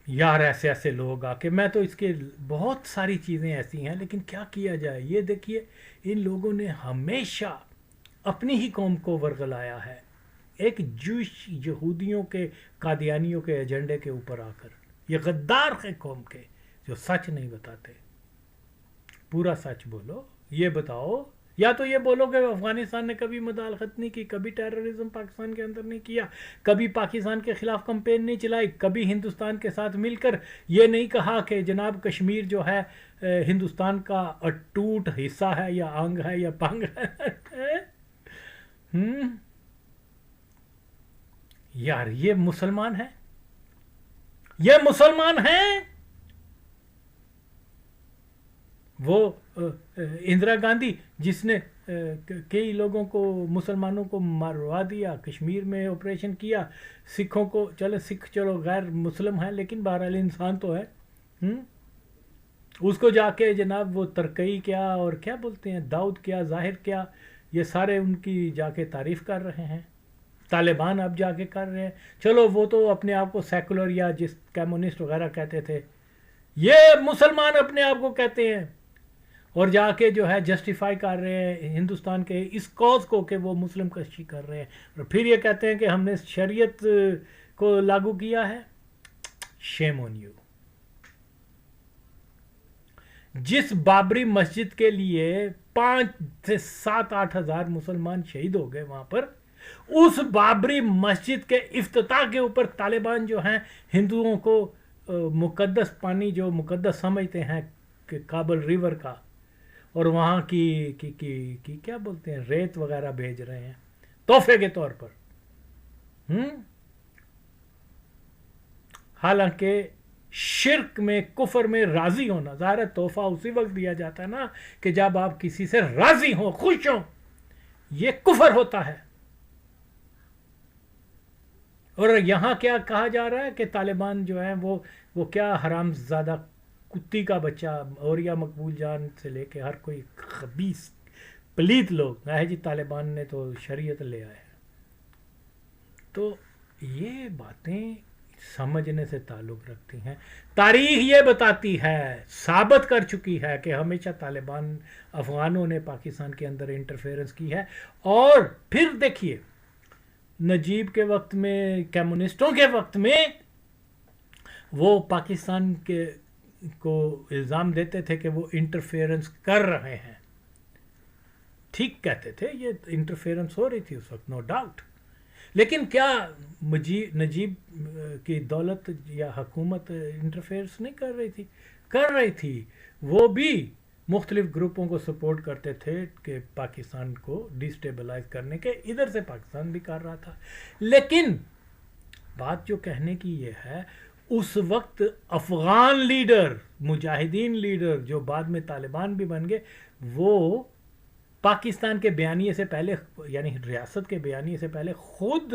یار ایسے ایسے لوگ آ کے، میں تو اس کے بہت ساری چیزیں ایسی ہیں، لیکن کیا کیا جائے؟ یہ دیکھیے ان لوگوں نے ہمیشہ اپنی ہی قوم کو ورغلایا ہے، ایک جوش یہودیوں کے قادیانیوں کے ایجنڈے کے اوپر آ کر۔ یہ غدار ہے قوم کے جو سچ نہیں بتاتے۔ پورا سچ بولو، یہ بتاؤ، یا تو یہ بولو کہ افغانستان نے کبھی مداخلت نہیں کی، کبھی ٹیررزم پاکستان کے اندر نہیں کیا، کبھی پاکستان کے خلاف کمپین نہیں چلائی، کبھی ہندوستان کے ساتھ مل کر یہ نہیں کہا کہ جناب کشمیر جو ہے ہندوستان کا اٹوٹ حصہ ہے یا انگ ہے یا پنگ ہے۔ یار یہ مسلمان ہیں، یہ مسلمان ہیں۔ وہ اندرا گاندھی جس نے کئی لوگوں کو، مسلمانوں کو مروا دیا، کشمیر میں آپریشن کیا، سکھوں کو، چلو سکھ چلو غیر مسلم ہیں لیکن بہرحال انسان تو ہے، اس کو جا کے جناب وہ ترکئی کیا اور کیا بولتے ہیں، داؤد کیا، ظاہر کیا، یہ سارے ان کی جا کے تعریف کر رہے ہیں۔ طالبان اب جا کے کر رہے ہیں، چلو وہ تو اپنے آپ کو سیکولر یا جس کمیونسٹ وغیرہ کہتے تھے، یہ مسلمان اپنے آپ کو کہتے ہیں، اور جا کے جو ہے جسٹیفائی کر رہے ہیں ہندوستان کے اس کاز کو کہ وہ مسلم کشی کر رہے ہیں، اور پھر یہ کہتے ہیں کہ ہم نے شریعت کو لاگو کیا ہے۔ شیم آن یو۔ جس بابری مسجد کے لیے 5 سے 7-8 ہزار مسلمان شہید ہو گئے وہاں پر، اس بابری مسجد کے افتتاح کے اوپر طالبان جو ہیں ہندوؤں کو مقدس پانی جو مقدس سمجھتے ہیں کہ کابل ریور کا، اور وہاں کی کیا بولتے ہیں ریت وغیرہ بھیج رہے ہیں تحفے کے طور پر۔ حالانکہ شرک میں، کفر میں راضی ہونا، ظاہر ہے تحفہ اسی وقت دیا جاتا ہے نا کہ جب آپ کسی سے راضی ہوں، خوش ہوں، یہ کفر ہوتا ہے۔ اور یہاں کیا کہا جا رہا ہے کہ طالبان جو ہیں وہ کیا حرام زادہ کتی کا بچہ، اوریا مقبول جان سے لے کے ہر کوئی خبیث پلیت لوگ ہے جی طالبان نے تو شریعت لے آئے ہیں۔ تو یہ باتیں سمجھنے سے تعلق رکھتی ہیں۔ تاریخ یہ بتاتی ہے، ثابت کر چکی ہے کہ ہمیشہ طالبان، افغانوں نے پاکستان کے اندر انٹرفیئرنس کی ہے۔ اور پھر دیکھیے نجیب کے وقت میں، کمیونسٹوں کے وقت میں، وہ پاکستان کے کو الزام دیتے تھے کہ وہ انٹرفیئرنس کر رہے ہیں، ٹھیک کہتے تھے، یہ انٹرفیئرنس ہو رہی تھی اس وقت، نو ڈاؤٹ۔ لیکن کیا نجیب کی دولت یا حکومت انٹرفیئرنس نہیں کر رہی تھی؟ کر رہی تھی، وہ بھی مختلف گروپوں کو سپورٹ کرتے تھے کہ پاکستان کو ڈیسٹیبلائز کرنے کے، ادھر سے پاکستان بھی کر رہا تھا۔ لیکن بات جو کہنے کی یہ ہے، اس وقت افغان لیڈر، مجاہدین لیڈر جو بعد میں طالبان بھی بن گئے، وہ پاکستان کے بیانیے سے پہلے، یعنی ریاست کے بیانیے سے پہلے خود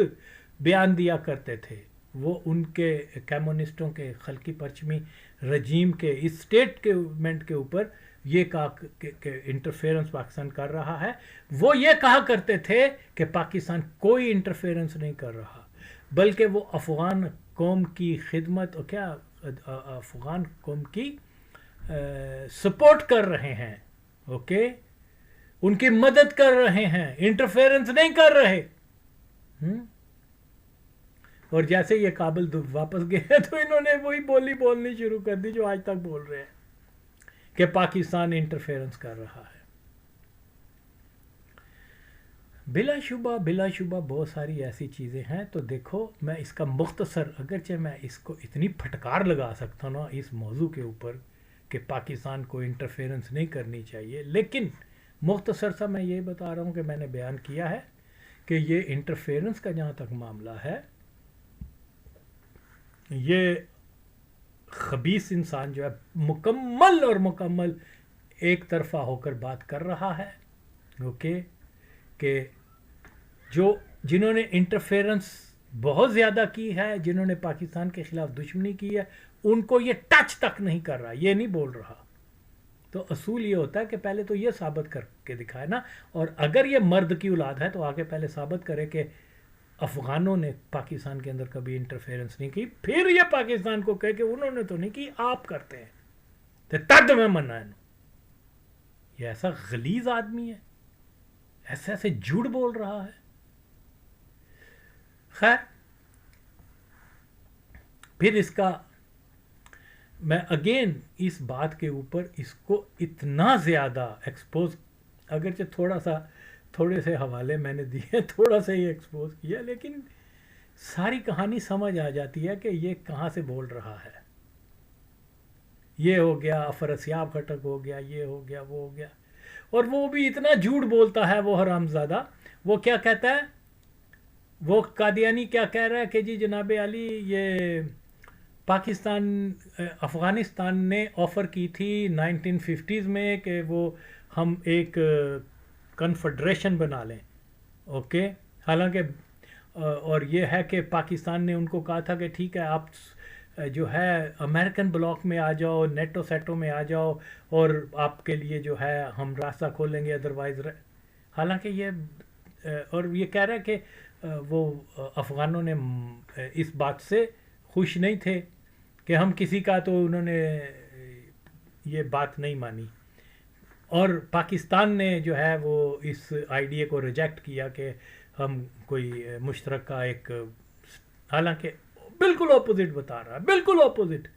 بیان دیا کرتے تھے۔ وہ ان کے کمیونسٹوں کے خلقی پرچمی رجیم کے اس اسٹیٹ گورنمنٹ کے اوپر یہ کہا کہ انٹرفیئرنس پاکستان کر رہا ہے۔ وہ یہ کہا کرتے تھے کہ پاکستان کوئی انٹرفیئرنس نہیں کر رہا، بلکہ وہ افغان قوم کی خدمت، اور کیا افغان قوم کی سپورٹ کر رہے ہیں، اوکے، ان کی مدد کر رہے ہیں، انٹرفیئرنس نہیں کر رہے۔ اور جیسے یہ کابل واپس گئے تو انہوں نے وہی بولی بولنی شروع کر دی جو آج تک بول رہے ہیں کہ پاکستان انٹرفیئرنس کر رہا ہے۔ بلا شبہ بہت ساری ایسی چیزیں ہیں۔ تو دیکھو، میں اس کا مختصر، اگرچہ میں اس کو اتنی پھٹکار لگا سکتا ہوں نا اس موضوع کے اوپر کہ پاکستان کو انٹرفیئرنس نہیں کرنی چاہیے، لیکن مختصر سا میں یہ بتا رہا ہوں کہ میں نے بیان کیا ہے کہ یہ انٹرفیرنس کا جہاں تک معاملہ ہے، یہ خبیث انسان جو ہے مکمل ایک طرفہ ہو کر بات کر رہا ہے، اوکے، کہ جنہوں نے انٹرفیرنس بہت زیادہ کی ہے، جنہوں نے پاکستان کے خلاف دشمنی کی ہے، ان کو یہ ٹچ تک نہیں کر رہا، یہ نہیں بول رہا. تو اصول یہ ہوتا ہے کہ پہلے تو یہ ثابت کر کے دکھائے نا، اور اگر یہ مرد کی اولاد ہے تو آگے پہلے ثابت کرے کہ افغانوں نے پاکستان کے اندر کبھی انٹرفیرنس نہیں کی، پھر یہ پاکستان کو کہے کہ انہوں نے تو نہیں کی، آپ کرتے ہیں، تو تد میں منع ہے. یہ ایسا غلیظ آدمی ہے، ایسے جھوٹ بول رہا ہے. خیر، پھر اس کا میں اگین اس بات کے اوپر اس کو اتنا زیادہ ایکسپوز، اگرچہ تھوڑے سے حوالے میں نے دیے، تھوڑا سا ہی ایکسپوز کیا، لیکن ساری کہانی سمجھ آ جاتی ہے کہ یہ کہاں سے بول رہا ہے. یہ ہو گیا افراسیاب خٹک، ہو گیا یہ، ہو گیا وہ، ہو گیا. اور وہ بھی اتنا جھوٹ بولتا ہے وہ حرامزادہ. وہ کیا کہتا ہے، وہ قادیانی کیا کہہ رہا ہے کہ جی جناب علی، یہ افغانستان نے آفر کی تھی 1950s میں کہ وہ ہم ایک کنفیڈریشن بنا لیں، اوکے. حالانکہ اور یہ ہے کہ پاکستان نے ان کو کہا تھا کہ ٹھیک ہے، آپ جو ہے امریکن بلاک میں آ جاؤ، نیٹو سیٹو میں آ جاؤ، اور آپ کے لیے جو ہے ہم راستہ کھولیں گے، ادروائز. حالانکہ یہ اور یہ کہہ رہا ہے کہ وہ افغانوں نے اس بات سے خوش نہیں تھے کہ ہم کسی کا، تو انہوں نے یہ بات نہیں مانی، اور پاکستان نے جو ہے وہ اس آئیڈیا کو ریجیکٹ کیا کہ ہم کوئی مشترکہ ایک، حالانکہ بالکل اپوزٹ بتا رہا ہے، بالکل اپوزٹ.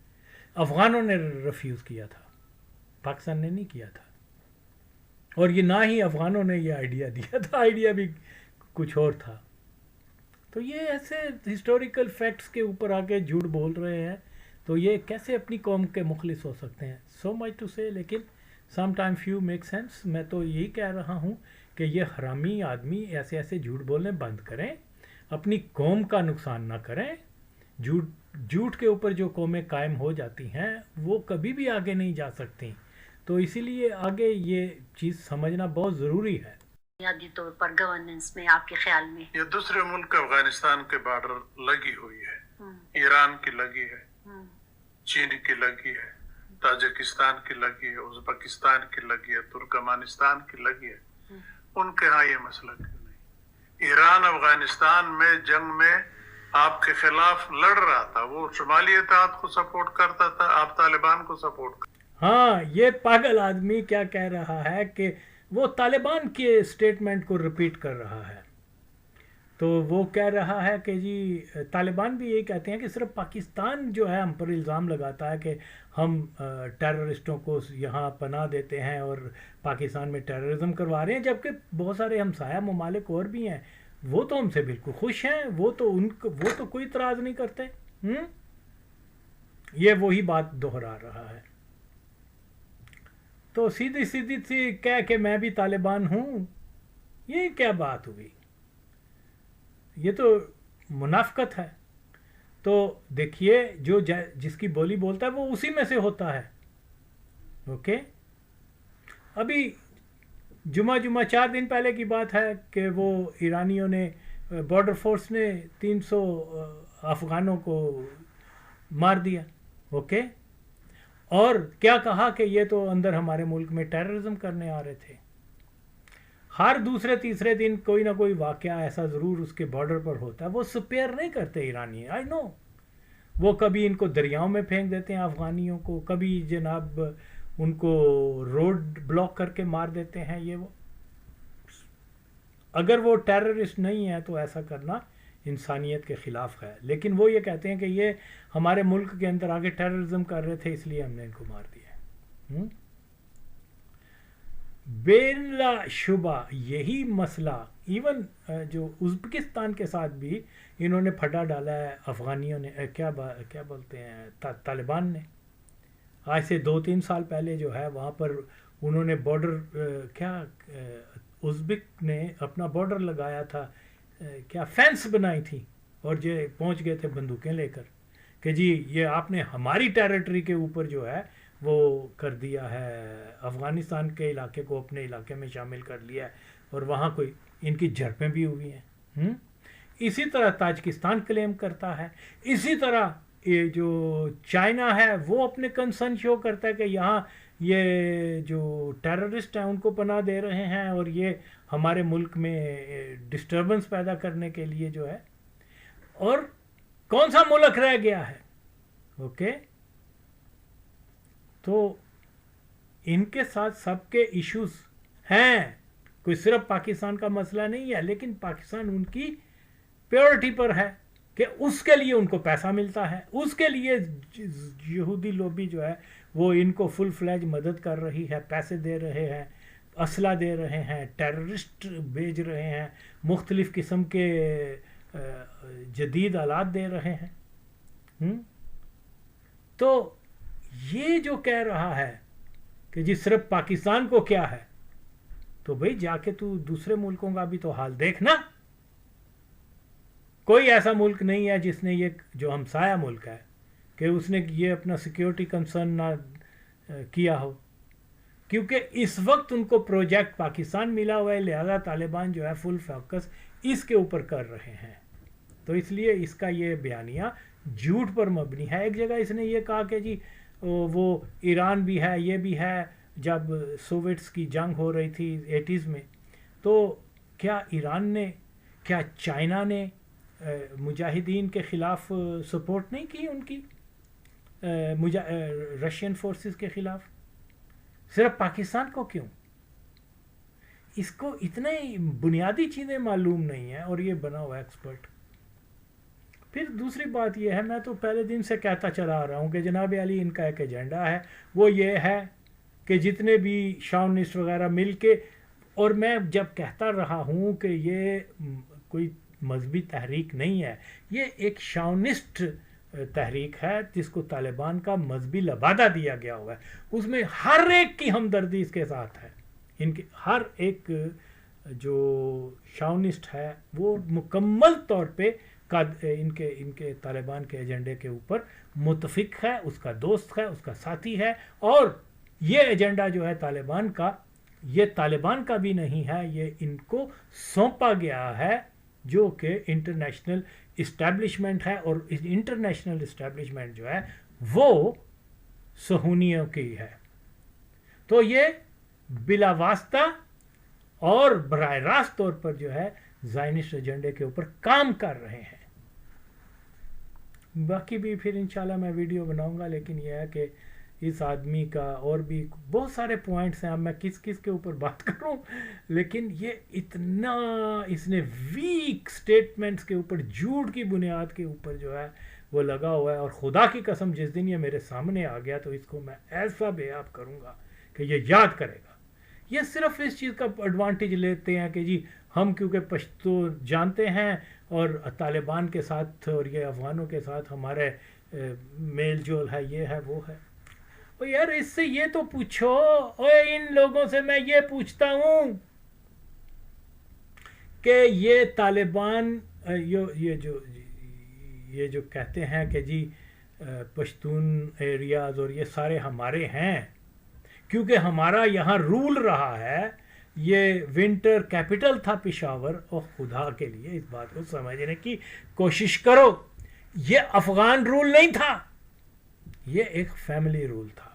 افغانوں نے ریفیوز کیا تھا، پاکستان نے نہیں کیا تھا. اور یہ نہ ہی افغانوں نے یہ آئیڈیا دیا تھا، آئیڈیا بھی کچھ اور تھا. تو یہ ایسے ہسٹوریکل فیکٹس کے اوپر آ کے جھوٹ بول رہے ہیں، تو یہ کیسے اپنی قوم کے مخلص ہو سکتے ہیں؟ سو مچ ٹو سے، لیکن some time few make sense. میں تو یہی کہہ رہا ہوں کہ یہ حرامی آدمی ایسے جھوٹ بولنے بند کریں، اپنی قوم کا نقصان نہ کریں. جھوٹ کے اوپر جو قومیں قائم ہو جاتی ہیں وہ کبھی بھی آگے نہیں جا سکتی. تو اسی لیے آگے یہ چیز سمجھنا بہت ضروری ہے. بنیادی طور پر گورننس میں آپ کے خیال میں یہ دوسرے ملک افغانستان کے بارڈر لگی ہوئی ہے، ایران کی لگی ہے، چین کی لگی ہے، تاجکستان کی لگی ہے، ازبکستان کی لگی ہے، ترکمانستان کی لگی ہے. ان کے ہاں یہ مسئلہ کیوں نہیں؟ ایران افغانستان میں جنگ میں آپ کے خلاف لڑ رہا تھا، وہ شمالی اتحاد کو سپورٹ کرتا تھا، آپ طالبان کو سپورٹ کرتے. ہاں، یہ پاگل آدمی کیا کہہ رہا ہے کہ وہ طالبان کے اسٹیٹمنٹ کو ریپیٹ کر رہا ہے. تو وہ کہہ رہا ہے کہ جی طالبان بھی یہی کہتے ہیں کہ صرف پاکستان جو ہے ہم پر الزام لگاتا ہے کہ ہم ٹیررسٹوں کو یہاں پناہ دیتے ہیں اور پاکستان میں ٹیررزم کروا رہے ہیں، جبکہ بہت سارے ہمسایہ ممالک اور بھی ہیں، وہ تو ہم سے بالکل خوش ہیں، وہ تو کوئی اعتراض نہیں کرتے. یہ وہی بات دہرا رہا ہے. تو سیدھی کہہ کہ میں بھی طالبان ہوں، یہ کیا بات ہوئی؟ یہ تو منافقت ہے. تو دیکھیے جس کی بولی بولتا ہے وہ اسی میں سے ہوتا ہے. اوکے، ابھی جمعہ 4 دن پہلے کی بات ہے کہ وہ ایرانیوں نے، بارڈر فورس نے 300 افغانوں کو مار دیا. اوکے، اور کیا کہا کہ یہ تو اندر ہمارے ملک میں ٹیررزم کرنے آ رہے تھے. ہر دوسرے تیسرے دن کوئی نہ کوئی واقعہ ایسا ضرور اس کے بارڈر پر ہوتا ہے. وہ سپیئر نہیں کرتے ایرانی، آئی نو. وہ کبھی ان کو دریاؤں میں پھینک دیتے ہیں افغانیوں کو، کبھی جناب ان کو روڈ بلاک کر کے مار دیتے ہیں. یہ وہ اگر وہ ٹیررسٹ نہیں ہے تو ایسا کرنا انسانیت کے خلاف ہے. لیکن وہ یہ کہتے ہیں کہ یہ ہمارے ملک کے اندر آگے ٹیررزم کر رہے تھے اس لیے ہم نے ان کو مار دیا. بلا شبہ یہی مسئلہ ایون جو ازبکستان کے ساتھ بھی انہوں نے پھڈا ڈالا ہے ازبکستانیوں نے، کیا بولتے ہیں، طالبان نے. آج سے 2-3 سال پہلے جو ہے وہاں پر انہوں نے بارڈر ازبک نے اپنا بارڈر لگایا تھا کیا فینس بنائی تھی اور جو پہنچ گئے تھے بندوقیں لے کر کہ جی یہ آپ نے ہماری ٹیریٹری کے اوپر جو ہے وہ کر دیا ہے، افغانستان کے علاقے کو اپنے علاقے میں شامل کر لیا ہے، اور وہاں کوئی ان کی جھڑپیں بھی ہوئی ہیں۔ اسی طرح تاجکستان کلیم کرتا ہے، اسی طرح یہ جو چائنا ہے وہ اپنے کنسرن شو کرتا ہے کہ یہاں یہ جو ٹیررسٹ ہیں ان کو پناہ دے رہے ہیں اور یہ ہمارے ملک میں ڈسٹربنس پیدا کرنے کے لیے جو ہے۔ اور کون سا ملک رہ گیا ہے؟ اوکے، تو ان کے ساتھ سب کے ایشوز ہیں، کوئی صرف پاکستان کا مسئلہ نہیں ہے، لیکن پاکستان ان کی پیورٹی پر ہے کہ اس کے لیے ان کو پیسہ ملتا ہے، اس کے لیے یہودی لوبی جو ہے وہ ان کو فل فلیج مدد کر رہی ہے، پیسے دے رہے ہیں، اسلحہ دے رہے ہیں، ٹیررسٹ بھیج رہے ہیں، مختلف قسم کے جدید آلات دے رہے ہیں۔ تو یہ جو کہہ رہا ہے کہ جی صرف پاکستان کو کیا ہے، تو بھئی جا کے تو دوسرے ملکوں کا بھی تو حال دیکھنا۔ کوئی ایسا ملک نہیں ہے جس نے یہ جو ہمسایہ ملک ہے کہ اس نے یہ اپنا سیکیورٹی کنسرن نہ کیا ہو، کیونکہ اس وقت ان کو پروجیکٹ پاکستان ملا ہوا ہے، لہذا طالبان جو ہے فل فوکس اس کے اوپر کر رہے ہیں۔ تو اس لیے اس کا یہ بیانیہ جھوٹ پر مبنی ہے۔ ایک جگہ اس نے یہ کہا کہ جی وہ ایران بھی ہے، یہ بھی ہے، جب سوویٹس کی جنگ ہو رہی تھی 80s میں، تو کیا ایران نے، کیا چائنا نے مجاہدین کے خلاف سپورٹ نہیں کی ان کی رشین فورسز کے خلاف؟ صرف پاکستان کو کیوں؟ اس کو اتنے بنیادی چیزیں معلوم نہیں ہیں اور یہ بنا ہوا ایکسپرٹ۔ پھر دوسری بات یہ ہے، میں تو پہلے دن سے کہتا چلا آ رہا ہوں کہ جناب علی ان کا ایک ایجنڈا ہے، وہ یہ ہے کہ جتنے بھی شاونسٹ وغیرہ مل کے، اور میں جب کہتا رہا ہوں کہ یہ کوئی مذہبی تحریک نہیں ہے، یہ ایک شاونسٹ تحریک ہے جس کو طالبان کا مذہبی لبادہ دیا گیا ہوا ہے، اس میں ہر ایک کی ہمدردی اس کے ساتھ ہے، ان کے ہر ایک جو شاونسٹ ہے وہ مکمل طور پہ ان کے طالبان کے ایجنڈے کے اوپر متفق ہے، اس کا دوست ہے، اس کا ساتھی ہے، اور یہ ایجنڈا جو ہے طالبان کا، یہ طالبان کا بھی نہیں ہے، یہ ان کو سونپا گیا ہے جو کہ انٹرنیشنل اسٹیبلشمنٹ ہے، اور انٹرنیشنل اسٹیبلشمنٹ جو ہے وہ صہیونیوں کی ہے۔ تو یہ بلا واسطہ اور براہ راست طور پر جو ہے زائنسٹ ایجنڈے کے اوپر کام کر رہے ہیں۔ باقی بھی پھر انشاءاللہ میں ویڈیو بناؤں گا، لیکن یہ ہے کہ اس آدمی کا اور بھی بہت سارے پوائنٹس ہیں، اب میں کس کس کے اوپر بات کروں، لیکن یہ اتنا اس نے ویک سٹیٹمنٹس کے اوپر، جھوٹ کی بنیاد کے اوپر جو ہے وہ لگا ہوا ہے، اور خدا کی قسم جس دن یہ میرے سامنے آ گیا تو اس کو میں ایسا بے عیب کروں گا کہ یہ یاد کرے گا۔ یہ صرف اس چیز کا ایڈوانٹیج لیتے ہیں کہ جی ہم کیونکہ پشتو جانتے ہیں اور طالبان کے ساتھ اور یہ افغانوں کے ساتھ ہمارے میل جول ہے، یہ ہے وہ ہے۔ اور یار اس سے یہ تو پوچھو، اوے ان لوگوں سے میں یہ پوچھتا ہوں کہ یہ طالبان یہ جو کہتے ہیں کہ جی پشتون ایریاز اور یہ سارے ہمارے ہیں، کیونکہ ہمارا یہاں رول رہا ہے، یہ ونٹر کیپٹل تھا پشاور، اور خدا کے لیے اس بات کو سمجھنے کی کوشش کرو، یہ افغان رول نہیں تھا، یہ ایک فیملی رول تھا،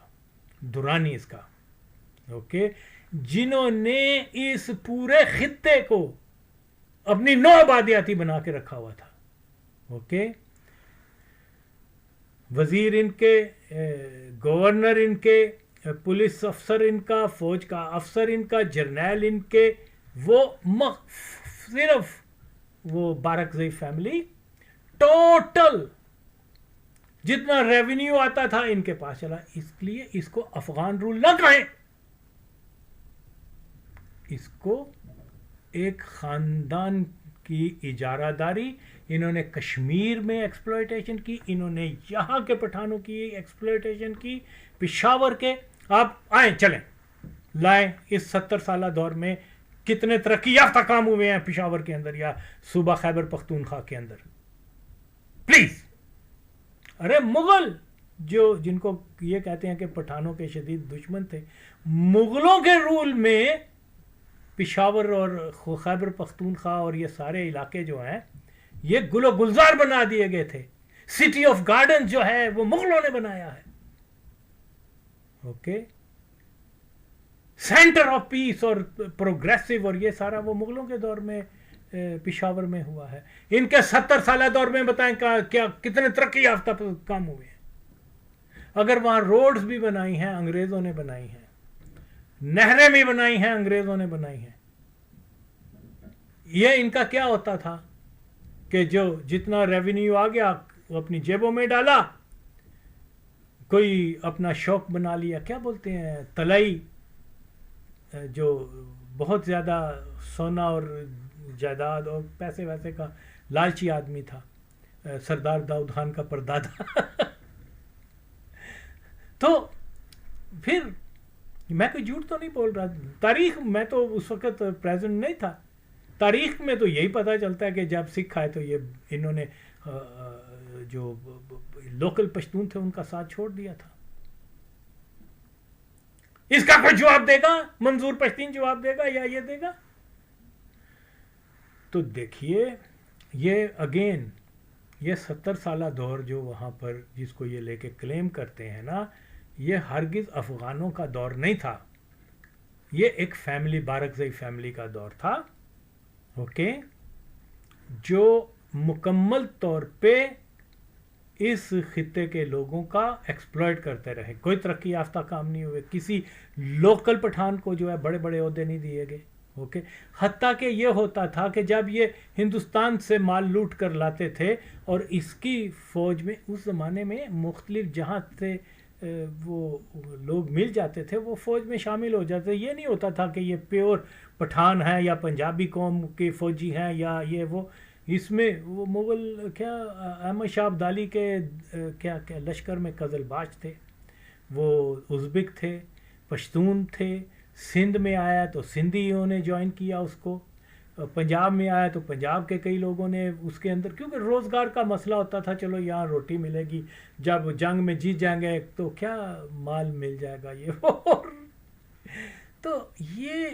دورانیز کا، اوکے، جنہوں نے اس پورے خطے کو اپنی نو آبادیاتی بنا کے رکھا ہوا تھا، اوکے، وزیر ان کے، گورنر ان کے، پولیس افسر ان کا، فوج کا افسر ان کا، جرنیل ان کے، وہ صرف وہ بارکزئی فیملی ٹوٹل جتنا ریونیو آتا تھا ان کے پاس چلا، اس لیے اس کو افغان رول نہ کہیں، اس کو ایک خاندان کی اجارہ داری، انہوں نے کشمیر میں ایکسپلوئٹیشن کی، انہوں نے یہاں کے پٹھانوں کی ایکسپلوئٹیشن کی، پشاور کے، آپ آئیں چلیں لائیں، اس 70 سالہ دور میں کتنے ترقی یافتہ کام ہوئے ہیں پشاور کے اندر یا صوبہ خیبر پختونخوا کے اندر. پلیز. ارے مغل جن کو یہ کہتے ہیں کہ پٹھانوں کے شدید دشمن تھے, مغلوں کے رول میں پشاور اور خیبر پختونخوا اور یہ سارے علاقے جو ہیں یہ گل و گلزار بنا دیے گئے تھے. سٹی آف گارڈن جو ہے وہ مغلوں نے بنایا ہے. اوکے, سینٹر آف پیس اور پروگریسو اور یہ سارا وہ مغلوں کے دور میں پشاور میں ہوا ہے. ان کے 70 سالہ دور میں بتائیں کیا کتنے ترقی یافتہ کام ہوئے ہیں. اگر وہاں روڈز بھی بنائی ہیں انگریزوں نے بنائی ہیں, نہریں بھی بنائی ہیں انگریزوں نے بنائی ہیں. یہ ان کا کیا ہوتا تھا کہ جو جتنا ریونیو آ گیا وہ اپنی جیبوں میں ڈالا, کوئی اپنا شوق بنا لیا, کیا بولتے ہیں تلائی, جو بہت زیادہ سونا اور جائیداد اور پیسے ویسے کا لالچی آدمی تھا, سردار داؤد خان کا پردادا. تو پھر میں کوئی جھوٹ تو نہیں بول رہا. تاریخ میں تو اس وقت پریزنٹ نہیں تھا. تاریخ میں تو یہی پتہ چلتا ہے کہ جب سکھ آئے تو یہ انہوں نے جو لوکل پشتون تھے ان کا ساتھ چھوڑ دیا تھا. اس کا کوئی جواب دے گا؟ منظور پشتین جواب دے گا یا یہ دے گا؟ تو دیکھیے یہ اگین یہ 70 سالہ دور جو وہاں پر جس کو یہ لے کے کلیم کرتے ہیں نا, یہ ہرگز افغانوں کا دور نہیں تھا. یہ ایک فیملی, بارکزئی فیملی کا دور تھا. اوکے, جو مکمل طور پہ اس خطے کے لوگوں کا ایکسپلائٹ کرتے رہے. کوئی ترقی یافتہ کام نہیں ہوئے. کسی لوکل پٹھان کو جو ہے بڑے بڑے عہدے نہیں دیے گئے. اوکے, حتیٰ کہ یہ ہوتا تھا کہ جب یہ ہندوستان سے مال لوٹ کر لاتے تھے اور اس کی فوج میں اس زمانے میں مختلف جہاں سے وہ لوگ مل جاتے تھے وہ فوج میں شامل ہو جاتے. یہ نہیں ہوتا تھا کہ یہ پیور پٹھان ہیں یا پنجابی قوم کے فوجی ہیں یا یہ وہ. اس میں وہ مغل کیا احمد شاہ ابدالی کے کیا لشکر میں قزل باش تھے, وہ ازبک تھے, پشتون تھے. سندھ میں آیا تو سندھیوں نے جوائن کیا اس کو. پنجاب میں آیا تو پنجاب کے کئی لوگوں نے اس کے اندر, کیونکہ روزگار کا مسئلہ ہوتا تھا, چلو یہاں روٹی ملے گی, جب جنگ میں جیت جائیں گے تو کیا مال مل جائے گا یہ وہ. تو یہ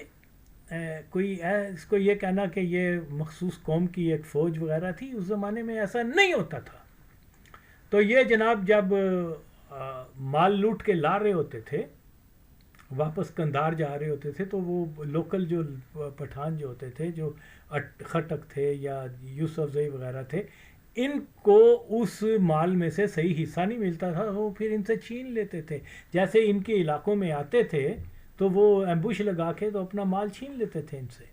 کوئی اس کو یہ کہنا کہ یہ مخصوص قوم کی ایک فوج وغیرہ تھی, اس زمانے میں ایسا نہیں ہوتا تھا. تو یہ جناب جب مال لوٹ کے لا رہے ہوتے تھے, واپس قندھار جا رہے ہوتے تھے, تو وہ لوکل جو پٹھان جو ہوتے تھے, جو خٹک تھے یا یوسف زئی وغیرہ تھے, ان کو اس مال میں سے صحیح حصہ نہیں ملتا تھا. وہ پھر ان سے چھین لیتے تھے. جیسے ان کے علاقوں میں آتے تھے تو وہ ایمبوش لگا کے تو اپنا مال چھین لیتے تھے ان سے.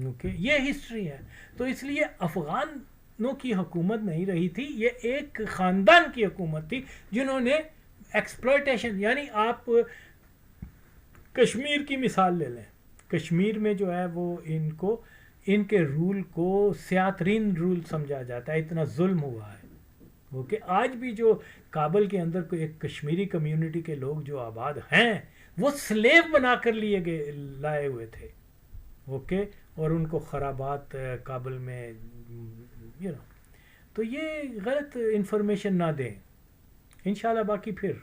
اوکے, یہ ہسٹری ہے. تو اس لیے افغانوں کی حکومت نہیں رہی تھی, یہ ایک خاندان کی حکومت تھی جنہوں نے ایکسپلائٹیشن, یعنی آپ کشمیر کی مثال لے لیں. کشمیر میں جو ہے وہ ان کے رول کو سیاترین رول سمجھا جاتا ہے, اتنا ظلم ہوا ہے. اوکے, آج بھی جو کابل کے اندر کوئی ایک کشمیری کمیونٹی کے لوگ جو آباد ہیں وہ سلیو بنا کر لائے ہوئے تھے. اوکے, اور ان کو خرابات کابل میں تو یہ غلط انفارمیشن نہ دیں انشاءاللہ. باقی پھر